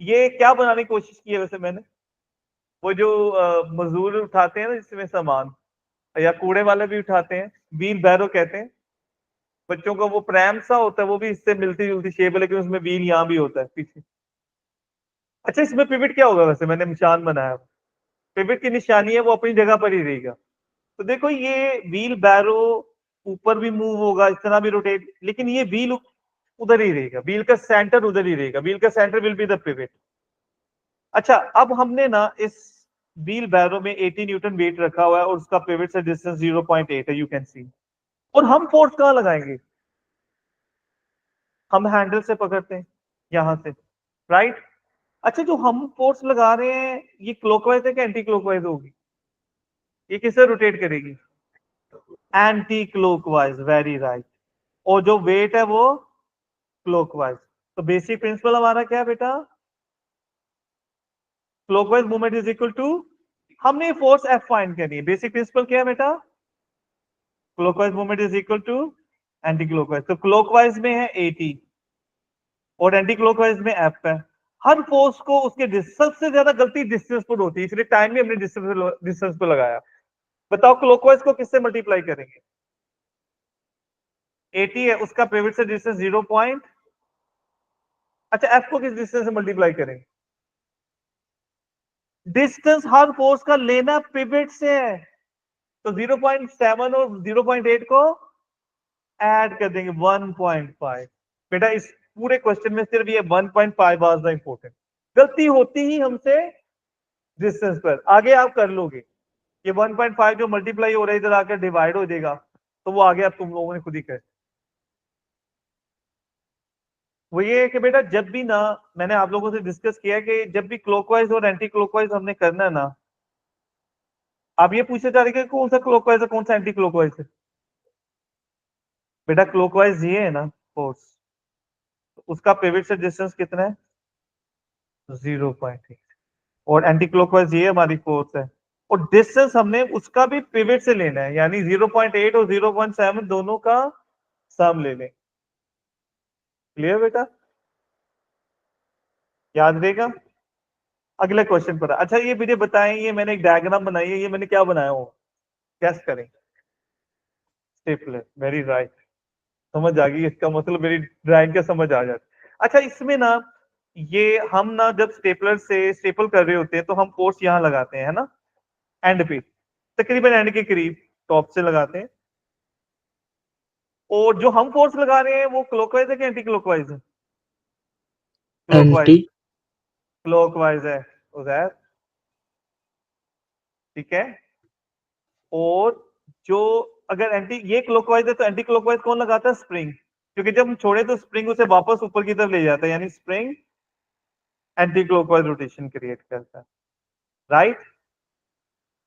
ये क्या बनाने की कोशिश की है वैसे मैंने, वो जो मजदूर उठाते हैं ना जिसमें सामान, या कूड़े वाले भी उठाते हैं, व्हील बैरो कहते हैं। बच्चों का वो प्रैम सा होता है, वो भी इससे मिलती जुलती शेप है, लेकिन उसमें व्हील यहाँ भी होता है पीछे। अच्छा इसमें पिवट क्या होगा, वैसे मैंने निशान बनाया, पिवट की निशानी है वो अपनी जगह पर ही रहेगा। तो देखो ये व्हील बैरो ऊपर भी मूव होगा, इस तरह भी रोटेट, लेकिन ये व्हील उधर ही रहेगा, व्हील का सेंटर उधर ही रहेगा, व्हील का centre will be the pivot. अच्छा अब हमने ना इस व्हील बैरो में 80 न्यूटन वेट रखा हुआ है और उसका पिवट से डिस्टेंस 0.8 है, यू कैन सी। और हम फोर्स कहां लगाएंगे, हम हैंडल से पकड़ते हैं यहां से, राइट। अच्छा जो हम फोर्स लगा रहे हैं ये क्लॉकवाइज है कि एंटी क्लॉकवाइज होगी, ये किससे रोटेट करेगी, एंटी क्लॉकवाइज, वेरी राइट। और जो वेट है वो क्लॉकवाइज। तो बेसिक प्रिंसिपल हमारा क्या है बेटा, clockwise movement is equal to, हमने फोर्स एफ फाइंड करनी है, बेसिक प्रिंसिपल क्या है बेटा, clockwise movement is equal to anti clockwise. तो क्लॉकवाइज में है 80 और एंटी क्लॉकवाइज में एफ है। हर फोर्स को उसके सबसे ज्यादा गलती डिस्टेंस पर होती है, इसलिए टाइम भी हमने डिस्टेंस पर लगाया। बताओ क्लॉकवाइज को किससे मल्टीप्लाई करेंगे, 80 है उसका पिवट से डिस्टेंस 0 पॉइंट, अच्छा एफ को किस डिस्टेंस से मल्टीप्लाई करेंगे, डिस्टेंस हर फोर्स का लेना पिवट से है, तो 0.7 और 0.8 को ऐड कर देंगे 1.5। बेटा इस पूरे क्वेश्चन में सिर्फ ये 1.5 वाज द इंपॉर्टेंट, गलती होती ही हमसे डिस्टेंस पर, आगे आप कर लोगे। ये 1.5 जो मल्टीप्लाई हो रहा है इधर आकर डिवाइड हो जाएगा, तो वो आगे आप तुम लोगों ने खुद ही कर। वो ये है कि बेटा जब भी ना, मैंने आप लोगों से डिस्कस किया कि जब भी क्लॉकवाइज और एंटी क्लॉकवाइज हमने करना है ना, आप ये पूछे जा रहे कि कौन सा क्लॉकवाइज है कौन सा एंटी क्लॉकवाइज है। बेटा क्लॉकवाइज ये है ना फोर्स, उसका पिवट से डिस्टेंस कितना है 0.8, और एंटी क्लॉकवाइज ये हमारी फोर्स है, और डिस्टेंस हमने उसका भी पिवट से लेना है, यानी 0.8 और 0.7 दोनों का सम ले लें। क्लियर बेटा, याद रहेगा। अगले क्वेश्चन पर, अच्छा ये मुझे बताएं, ये मैंने एक डायग्राम बनाई है, ये मैंने क्या बनाया हो, कैसे करें, स्टेपलर, वेरी राइट। समझ आ गई, इसका मतलब मेरी ड्राइंग का समझ आ जाता। अच्छा इसमें ना ये हम ना जब स्टेपलर से स्टेपल कर रहे होते हैं तो हम फोर्स यहाँ लगाते हैं, है ना, एंड पे, तकरीबन एंड के करीब टॉप से लगाते हैं। और जो हम फोर्स लगा रहे हैं वो क्लॉकवाइज है कि एंटी क्लॉकवाइज है, क्लॉकवाइज, एंटी। क्लॉकवाइज है उधर, ठीक है। और जो अगर एंटी ये क्लॉकवाइज है तो एंटी क्लॉकवाइज कौन लगाता है, स्प्रिंग। क्योंकि जब हम छोड़े तो स्प्रिंग उसे वापस ऊपर की तरफ ले जाता है, यानी spring anti clockwise rotation create करता है, राइट।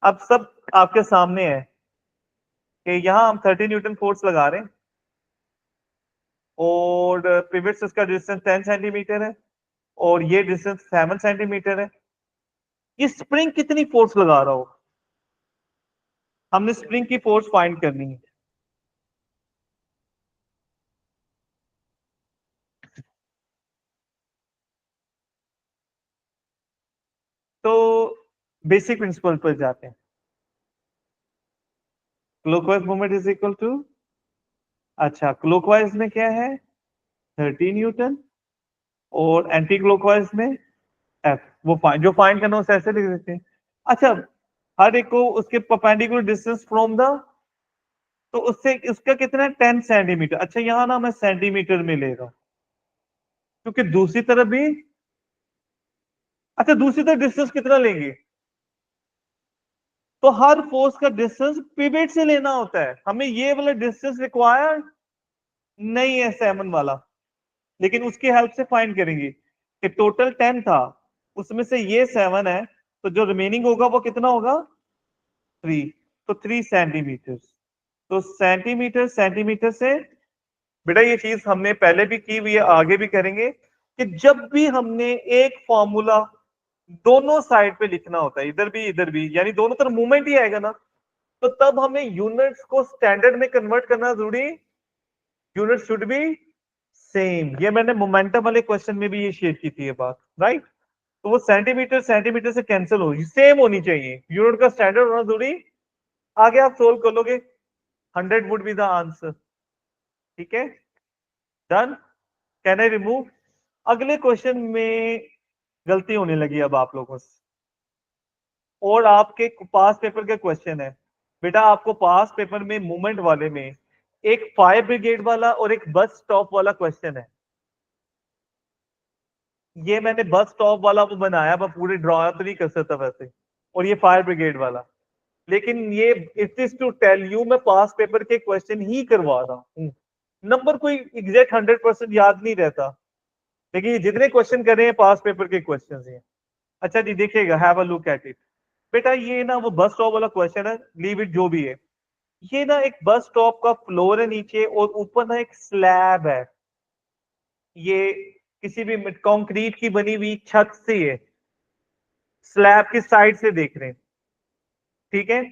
अब सब आपके सामने है कि यहां हम 30 न्यूटन फोर्स लगा रहे हैं और पिवट से उसका डिस्टेंस 10 सेंटीमीटर है और ये डिस्टेंस 7 सेंटीमीटर है। ये स्प्रिंग कितनी फोर्स लगा रहा हो, हमने स्प्रिंग की फोर्स फाइंड करनी है। तो बेसिक प्रिंसिपल पर जाते हैं। Clockwise movement is equal to, अच्छा क्लॉकवाइज में क्या है 30 न्यूटन और एंटी क्लॉकवाइज में एफ। वो जो फाइंड करना उसे ऐसे लिख देते हैं। अच्छा, हर एक को उसके परपेंडिकुलर डिस्टेंस फ्रॉम द, तो उससे उसका कितना 10 सेंटीमीटर। अच्छा यहां ना मैं सेंटीमीटर में ले रहा हूं क्योंकि दूसरी तरफ भी, अच्छा दूसरी तरफ डिस्टेंस कितना लेंगे, तो हर फोर्स का डिस्टेंस पिवट से लेना होता है। हमें ये वाला डिस्टेंस रिक्वायर नहीं है 7 वाला, लेकिन उसकी हेल्प से फाइंड करेंगे कि टोटल 10 था, उसमें से ये 7 है, तो जो रिमेनिंग होगा वो कितना होगा 3, तो 3 सेंटीमीटर। तो सेंटीमीटर सेंटीमीटर से, बेटा ये चीज हमने पहले भी की हुई है, आगे भी करेंगे कि जब भी हमने एक फॉर्मूला दोनों साइड पे लिखना होता है, इधर भी, यानी दोनों तरफ मूवमेंट ही आएगा ना, तो तब हमें यूनिट्स को स्टैंडर्ड में कन्वर्ट करना जरूरी, यूनिट शुड बी सेम। ये मैंने मोमेंटम वाले क्वेश्चन में भी ये शेयर की थी ये बात, राइट। तो वो सेंटीमीटर सेंटीमीटर से कैंसिल होगी, सेम होनी चाहिए, यूनिट का स्टैंडर्ड होना जरूरी। आगे आप सोल्व कर लोगे, 100 वुड बी द आंसर। ठीक है, डन। Can I remove? अगले क्वेश्चन में गलती होने लगी अब आप लोगों से, और आपके पास पेपर का क्वेश्चन है बेटा, आपको पास पेपर में मूवमेंट वाले में एक फायर ब्रिगेड वाला और एक बस स्टॉप वाला क्वेश्चन है। ये मैंने बस स्टॉप वाला वो बनाया, मैं पूरे ड्रॉ तो नहीं कर सकता वैसे, और ये फायर ब्रिगेड वाला, लेकिन ये it is to tell you मैं पास पेपर के क्वेश्चन ही करवा रहा हूँ। नंबर कोई एग्जैक्ट 100% याद नहीं रहता, लेकिन ये जितने क्वेश्चन कर रहे हैं पास पेपर के क्वेश्चन हैं। अच्छा जी देखिएगा, have a look at it. बेटा ये ना वो बस स्टॉप वाला क्वेश्चन है, लीव इट जो भी है। ये ना एक बस स्टॉप का फ्लोर है नीचे, और ऊपर ना एक स्लैब है, ये किसी भी कंक्रीट की बनी हुई छत से है, स्लैब की साइड से देख रहे हैं, ठीक है।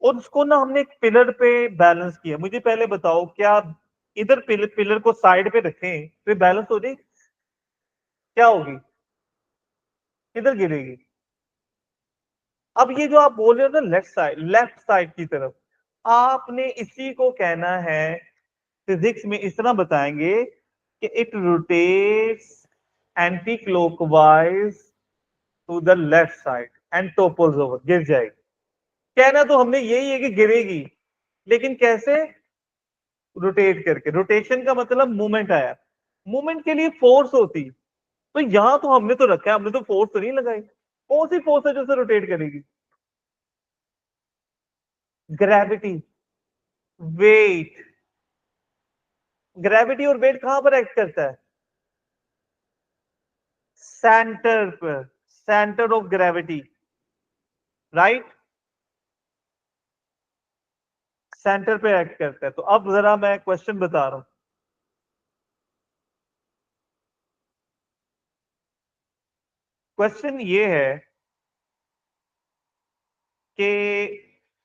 और उसको ना हमने एक पिलर पे बैलेंस किया। मुझे पहले बताओ, क्या इधर पिलर को साइड पे रखें तो बैलेंस हो जाएगी? क्या होगी, किधर गिरेगी? अब ये जो आप बोल रहे हो ना लेफ्ट साइड की तरफ, आपने इसी को कहना है, फिजिक्स में इस तरह बताएंगे कि it rotates anticlockwise to the left side and topples over, गिर जाएगी। कहना तो हमने यही है कि गिरेगी, लेकिन कैसे? रोटेट करके। रोटेशन का मतलब मूवमेंट आया, मूवमेंट के लिए फोर्स होती, तो यहां तो हमने तो रखा है, हमने तो फोर्स तो नहीं लगाई। कौन सी फोर्स है जो से रोटेट करेगी? Gravity, weight. ग्रेविटी और वेट कहां पर एक्ट करता है? सेंटर पर, centre of gravity, right, centre पे एक्ट करता है। तो अब जरा मैं क्वेश्चन बता रहा हूं। क्वेश्चन ये है कि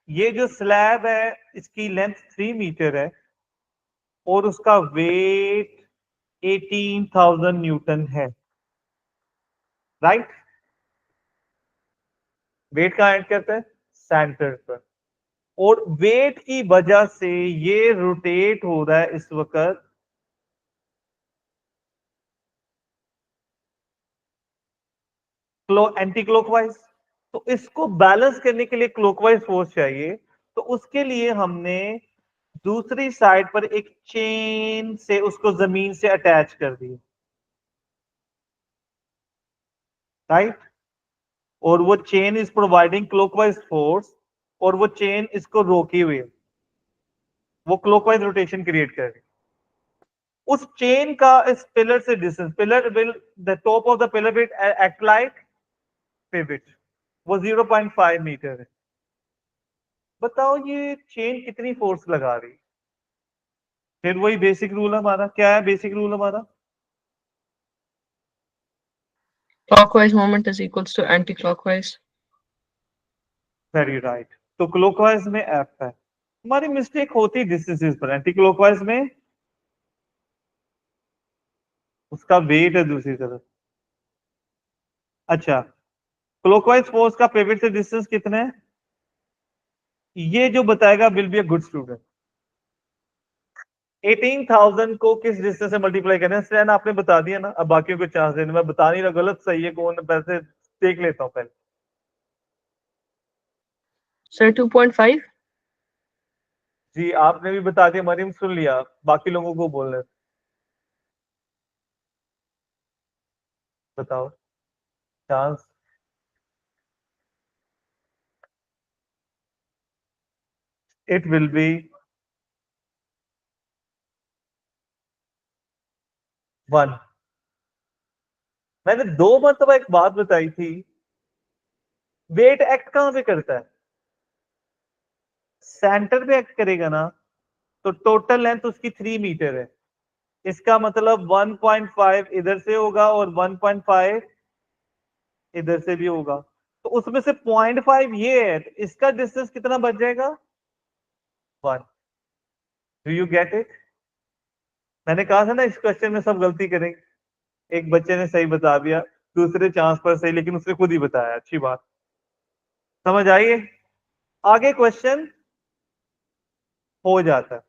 ये जो स्लैब है इसकी लेंथ 3 मीटर है और उसका वेट 18,000 न्यूटन है, राइट। वेट कहां ऐड करता है? सेंटर पर। और वेट की वजह से ये रोटेट हो रहा है इस वक्त एंटी क्लॉकवाइज। तो इसको बैलेंस करने के लिए क्लॉकवाइज फोर्स चाहिए, तो उसके लिए हमने दूसरी साइड पर एक चेन से उसको जमीन से अटैच कर दिया, राइट। और वो chain is providing clockwise force, और वो चेन इसको रोके हुए, वो क्लॉकवाइज रोटेशन क्रिएट कर रही। उस चेन का इस पिलर से distance, pillar will the top of the pillar will act like pivot, वो 0.5 मीटर है। बताओ ये चेन कितनी फोर्स लगा रही। फिर वही बेसिक रूल हमारा क्या है, बेसिक रूल हमारा Clockwise moment is equals to anti-clockwise. Very right. तो क्लॉकवाइज में एफ है, हमारी मिस्टेक होती डिस्टेंसेस पर, एंटी क्लॉकवाइज में उसका वेट है दूसरी तरफ। अच्छा, क्लॉकवाइज फोर्स का पिवट से डिस्टेंस कितना है, ये जो बताएगा will be a good student. 18,000 को किस डिस्टेंस से मल्टीप्लाई करना है, स्टैन आपने बता दिया ना, अब बाकियों को चांस देने, मैं बता नहीं रहा गलत सही है कौन, पैसे देख लेता हूं पहले। Sir, 2.5. जी आपने भी बता दिया, मरीम सुन लिया, बाकी लोगों को बोल रहे, बताओ चांस। It will B 1। मैंने 2 मरतबा एक बात बताई थी, वेट एक्ट कहां पे करता है, सेंटर पे एक्ट करेगा ना, तो टोटल लेंथ उसकी 3 मीटर है, इसका मतलब 1.5 इधर से होगा और 1.5 इधर से भी होगा, तो उसमें से 0.5 ये है, तो इसका डिस्टेंस कितना बच जाएगा 1। Do you get it. मैंने कहा था ना इस क्वेश्चन में सब गलती करेंगे, एक बच्चे ने सही बता दिया, दूसरे चांस पर सही, लेकिन उसने खुद ही बताया, अच्छी बात, समझ आइए। आगे क्वेश्चन हो जाता है,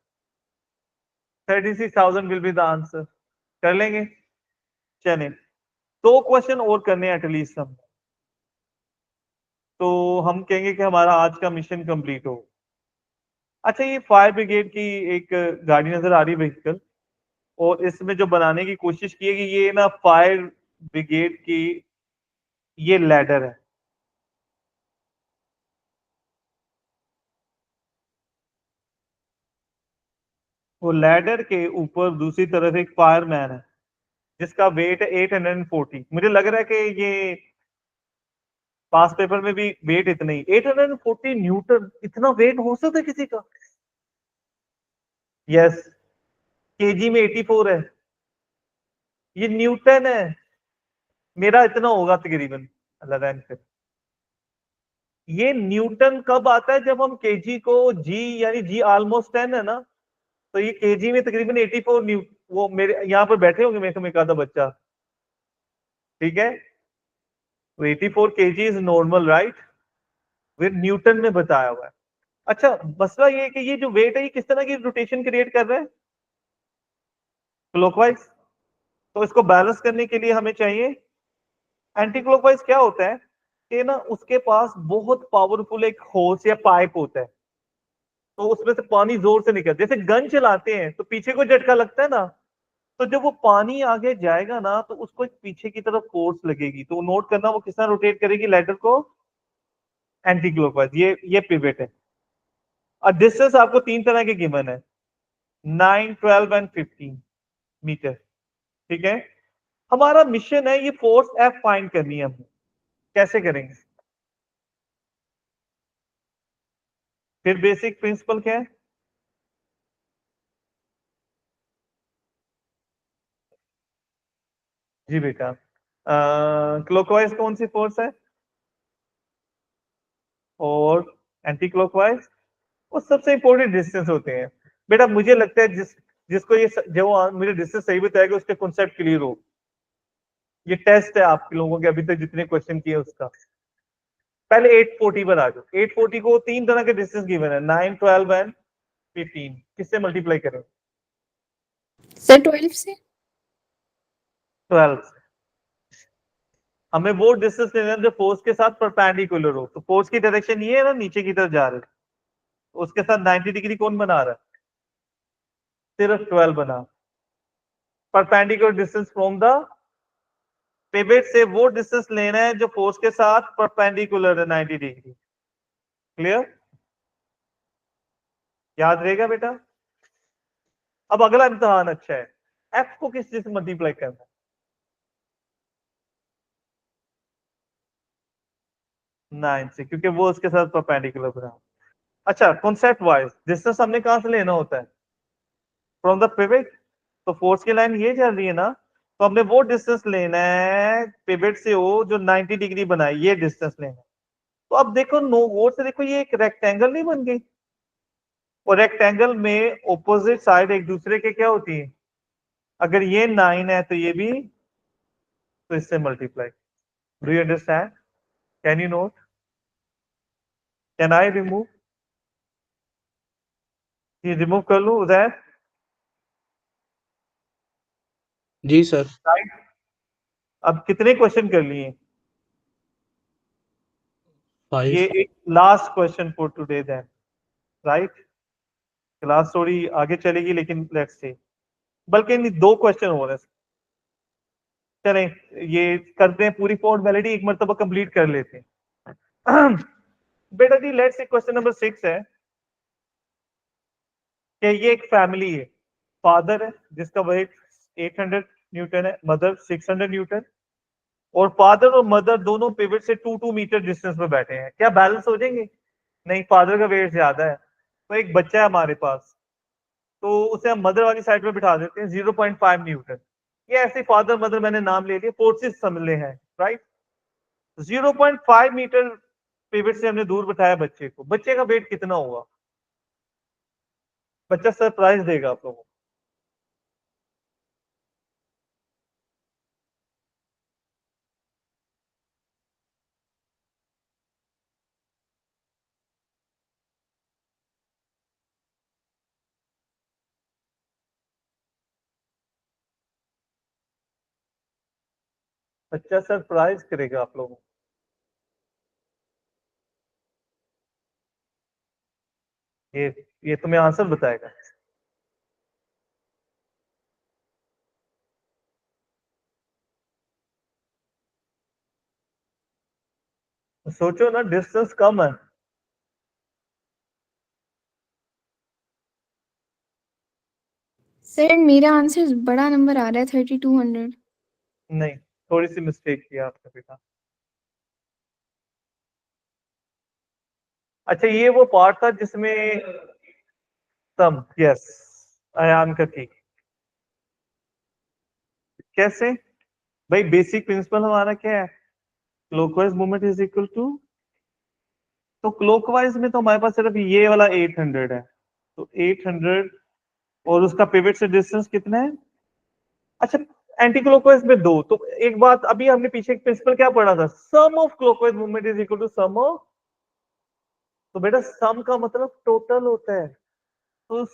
36,000 विल बी द आंसर, कर लेंगे। चलें 2 क्वेश्चन और करने हैं एटलीस्ट हम, तो हम कहेंगे कि हमारा आज का मिशन कंप्लीट हो। अच्छा, ये फायर ब्रिगेड की एक गाड़ी नजर आ रही व्हीकल, और इसमें जो बनाने की कोशिश की है कि ये ना फायर ब्रिगेड की ये लैडर है, वो लैडर के ऊपर दूसरी तरफ एक फायरमैन है जिसका वेट है 840। मुझे लग रहा है कि ये पास पेपर में भी वेट इतना ही, 840 न्यूटन, इतना वेट हो सकता है किसी का। यस, केजी में 84 है, ये न्यूटन है, मेरा इतना होगा तकरीबन 11 से। ये न्यूटन कब आता है, जब हम केजी को जी यानी जी ऑलमोस्ट 10 है ना, तो ये केजी में तकरीबन 84 वो मेरे यहाँ पर बैठे होंगे मेरे को एक आधा बच्चा, ठीक है, तो 84 केजी इज नॉर्मल राइट, फिर न्यूटन में बताया हुआ है। अच्छा, मसला ये है कि ये जो वेट है ये किस तरह की रोटेशन क्रिएट कर रहा है, क्लॉकवाइज, तो इसको बैलेंस करने के लिए हमें चाहिए, एंटी क्लॉकवाइज क्या होता है कि ना उसके पास बहुत पावरफुल एक होस या पाइप होता है, तो उसमें से पानी जोर से निकलता है, जैसे गन चलाते हैं तो पीछे को झटका लगता है ना, तो जब वो पानी आगे जाएगा ना तो उसको एक पीछे की तरफ फोर्स लगेगी, तो नोट करना वो किस तरह रोटेट करेगी लेटर को, एंटी क्लॉकवाइज। ये पिवट है, और डिस्टेंस आपको 3 तरह के गिवन है, 9, 12 एंड 15 मीटर, ठीक है। हमारा मिशन है ये फोर्स एफ फाइंड करनी है, हम कैसे करेंगे, फिर बेसिक प्रिंसिपल क्या है, जी बेटा, क्लॉकवाइज कौन सी फोर्स है, और एंटी क्लॉकवाइज वो सबसे इंपॉर्टेंट डिस्टेंस होते हैं। बेटा मुझे लगता है जिसको ये जो मुझे डिस्टेंस सही बताएगा उसके कॉन्सेप्ट क्लियर हो, ये टेस्ट है आप लोगों के अभी तक जितने क्वेश्चन किए उसका। पहले 840 पर आ जाओ, 840 को 3 तरह के डिस्टेंस गिवन है, 9, 12 एंड 15, किससे मल्टीप्लाई करें, सर 12 से। 12 से। हमें वो डिस्टेंस लेना है जो फोर्स के साथ परपेंडिकुलर हो, तो फोर्स की डायरेक्शन ये है ना, नीचे की तरफ जा रहे हैं, तो उसके साथ 90 डिग्री कौन बना रहा है, सिर्फ 12 बना। Perpendicular distance from the pivot से वो डिस्टेंस लेना है जो फोर्स के साथ परपेंडिकुलर है 90 डिग्री, क्लियर, याद रहेगा बेटा। अब अगला इम्तिहान अच्छा है, एफ को किस चीज से मल्टीप्लाई करना है? 9 से, क्योंकि वो उसके साथ परपेंडिकुलर बना। अच्छा, कॉन्सेप्ट वाइज डिस्टेंस हमने कहां से लेना होता है? From the pivot. तो फोर्स की लाइन ये चल रही है ना, तो हमने वो डिस्टेंस लेना है पिवट से हो जो 90 डिग्री बनाए, ये डिस्टेंस लेना है। तो अब देखो नो गौर से देखो, ये एक रेक्टेंगल नहीं बन गई? और रेक्टेंगल में ऑपोजिट साइड एक दूसरे के क्या होती है? अगर ये 9 है तो ये भी, तो इससे multiply. Do you understand? Can you note? Can I remove? ये रिमूव कर लूं उधर? जी सर। राइट। अब कितने क्वेश्चन कर लिए? 5। ये एक last question for today then, right? Class थोड़ी आगे चलेगी लेकिन लेट्स सी, बल्कि नहीं, 2 क्वेश्चन हो रहे हैं। चलें ये करते हैं, पूरी फॉर्मेलिटी एक मरतबा कंप्लीट कर लेते हैं। बेटा जी लेट्स सी, क्वेश्चन नंबर 6 है कि ये एक फैमिली है, फादर है जिसका वेट 800 न्यूटन है, मदर 600 न्यूटन, और फादर और मदर दोनों पिवट से 2 मीटर डिस्टेंस पे बैठे हैं। क्या बैलेंस हो जाएंगे? नहीं, फादर का वेट ज्यादा है। तो एक बच्चा है हमारे पास, तो उसे हम मदर वाली साइड पे बिठा देते हैं, 0.5 न्यूटन। ये ऐसे फादर मदर मैंने नाम ले लिए, फोर्सेस समझे हैं, राइट? 0.5 मीटर पिवट से हमने दूर बिठाया बच्चे को। बच्चे का वेट कितना होगा? बच्चा सरप्राइज देगा आप लोगों को। बच्चा सरप्राइज करेगा आप लोगों को। ये तुम्हें आंसर बताएगा। सोचो ना, डिस्टेंस कम है। सर मेरा आंसर बड़ा नंबर आ रहा है 3200। नहीं, थोड़ी सी मिस्टेक किया आपने बेटा। अच्छा, ये वो पार्ट था जिसमें सम, यस, अयान का ठीक। कैसे भाई? बेसिक प्रिंसिपल हमारा क्या है? Clockwise movement is equal to, तो क्लॉकवाइज में तो हमारे पास सिर्फ ये वाला 800 है, तो 800, और उसका पिवट से डिस्टेंस कितना है? अच्छा, एंटी क्लॉकवाइज में 2, तो एक बात, अभी हमने पीछे एक प्रिंसिपल क्या पढ़ा था? Sum of clockwise movement is equal to sum of, तो बेटा सम का मतलब टोटल होता है। तो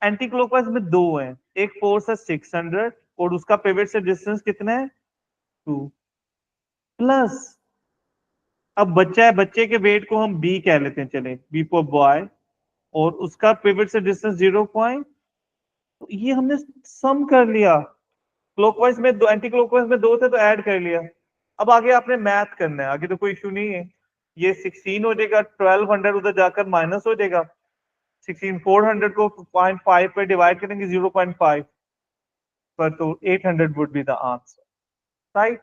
एंटी क्लॉकवाइज में 2 है, एक फोर्स है 600 और उसका पिवट से डिस्टेंस कितना है? 2 प्लस, अब बच्चा है, बच्चे के वेट को हम बी कह लेते हैं, चले बी फॉर बॉय, और उसका पिवट से डिस्टेंस 0 पॉइंट, तो ये हमने सम कर लिया। क्लॉकवाइज में 2, एंटी क्लॉकवाइज में 2 थे तो ऐड कर लिया। अब आगे आपने मैथ करना है, आगे तो कोई इशू नहीं है। ये 16 हो जाएगा, 1200 उधर जाकर माइनस हो जाएगा, 16 400 को 0.5 पे डिवाइड करेंगे 0.5 पर, तो 800 would be the answer, right?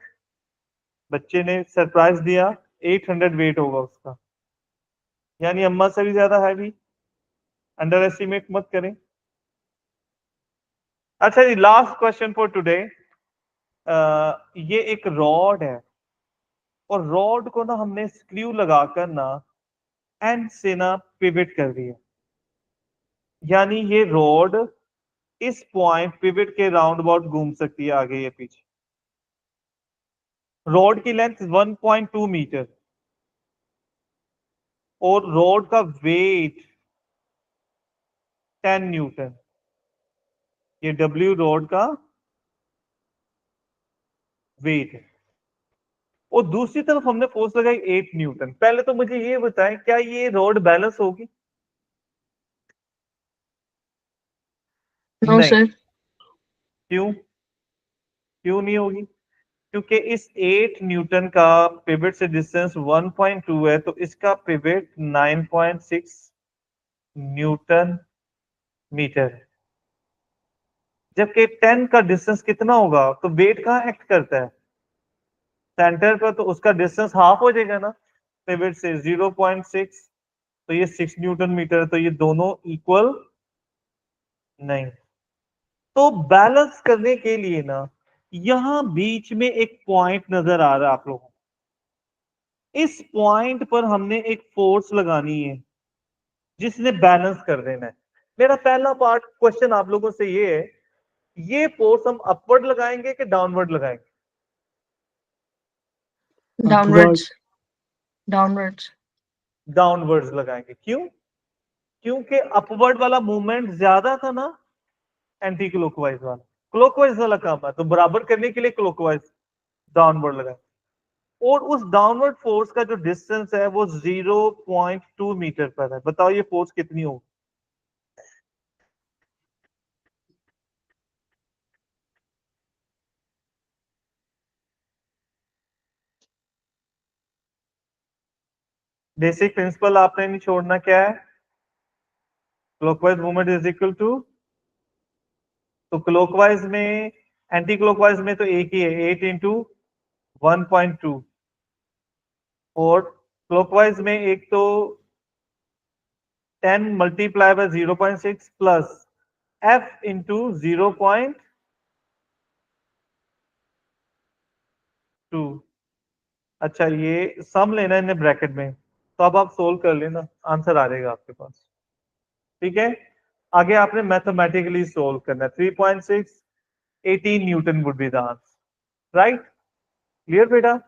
बच्चे ने सरप्राइज दिया, 800 वेट होगा उसका, यानी अम्मा से भी ज्यादा हैवी। अंडर एस्टिमेट मत करें। अच्छा जी, लास्ट क्वेश्चन फॉर टुडे। ये एक रॉड है, और रॉड को ना हमने स्क्रू लगाकर ना एंड से ना पिवट कर दिया, यानी ये रॉड इस पॉइंट पिवट के राउंड अबाउट घूम सकती है आगे या पीछे। रॉड की लेंथ 1.2 मीटर और रॉड का वेट 10 न्यूटन। ये डब्ल्यू रॉड का वेट है, और दूसरी तरफ हमने फोर्स लगाई 8 न्यूटन। पहले तो मुझे ये बताएं, क्या ये रॉड बैलेंस होगी? No, नहीं। sir. क्यों? क्यों नहीं होगी? क्योंकि इस 8 न्यूटन का पिवट से डिस्टेंस 1.2 है, तो इसका पिवट 9.6 न्यूटन मीटर है। जबकि 10 का डिस्टेंस कितना होगा, तो वेट कहाँ एक्ट करता है, सेंटर पर, तो उसका डिस्टेंस हाफ हो जाएगा ना पिवट से, 0.6, तो ये 6 न्यूटन मीटर, तो ये दोनों इक्वल नहीं। तो बैलेंस करने के लिए ना यहां बीच में एक पॉइंट नजर आ रहा है आप लोगों को, इस पॉइंट पर हमने एक फोर्स लगानी है जिसने बैलेंस कर देना है। मेरा पहला पार्ट क्वेश्चन आप लोगों से ये है, ये फोर्स हम अपवर्ड लगाएंगे कि डाउनवर्ड लगाएंगे? Downwards. Downwards. डाउनवर्ड्स लगाएंगे। क्यों? क्योंकि अपवर्ड वाला मूवमेंट ज्यादा था ना एंटी क्लॉकवाइज वाला, क्लॉकवाइज वाला कम है, तो बराबर करने के लिए क्लॉकवाइज डाउनवर्ड लगाएंगे। और उस डाउनवर्ड फोर्स का जो डिस्टेंस है वो 0.2 मीटर पर है। बताओ ये फोर्स कितनी होगी? बेसिक प्रिंसिपल आपने नहीं छोड़ना, क्या है? Clockwise movement is equal to, तो क्लॉकवाइज में, एंटी क्लॉकवाइज में तो एक ही है, 8 इंटू 1.2, और क्लॉकवाइज में एक तो 10 multiply by 0.6 plus f into 0.2। अच्छा, ये सम लेना है इन्हें ब्रैकेट में, तो अब आप सोल्व कर लेना, आंसर आ जाएगा आपके पास। ठीक है, आगे आपने मैथमेटिकली सोल्व करना है। 3.6, 18 newton would be the answer, right? Clear बेटा?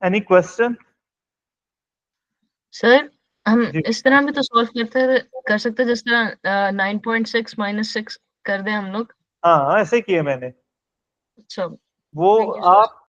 Any question? सर हम जी। इस तरह भी तो सॉल्व कर सकते हैं, जिस तरह 9.6 माइनस 6 कर दें हम लोग। हाँ, ऐसे किया मैंने। अच्छा, वो Thank you, sir. आप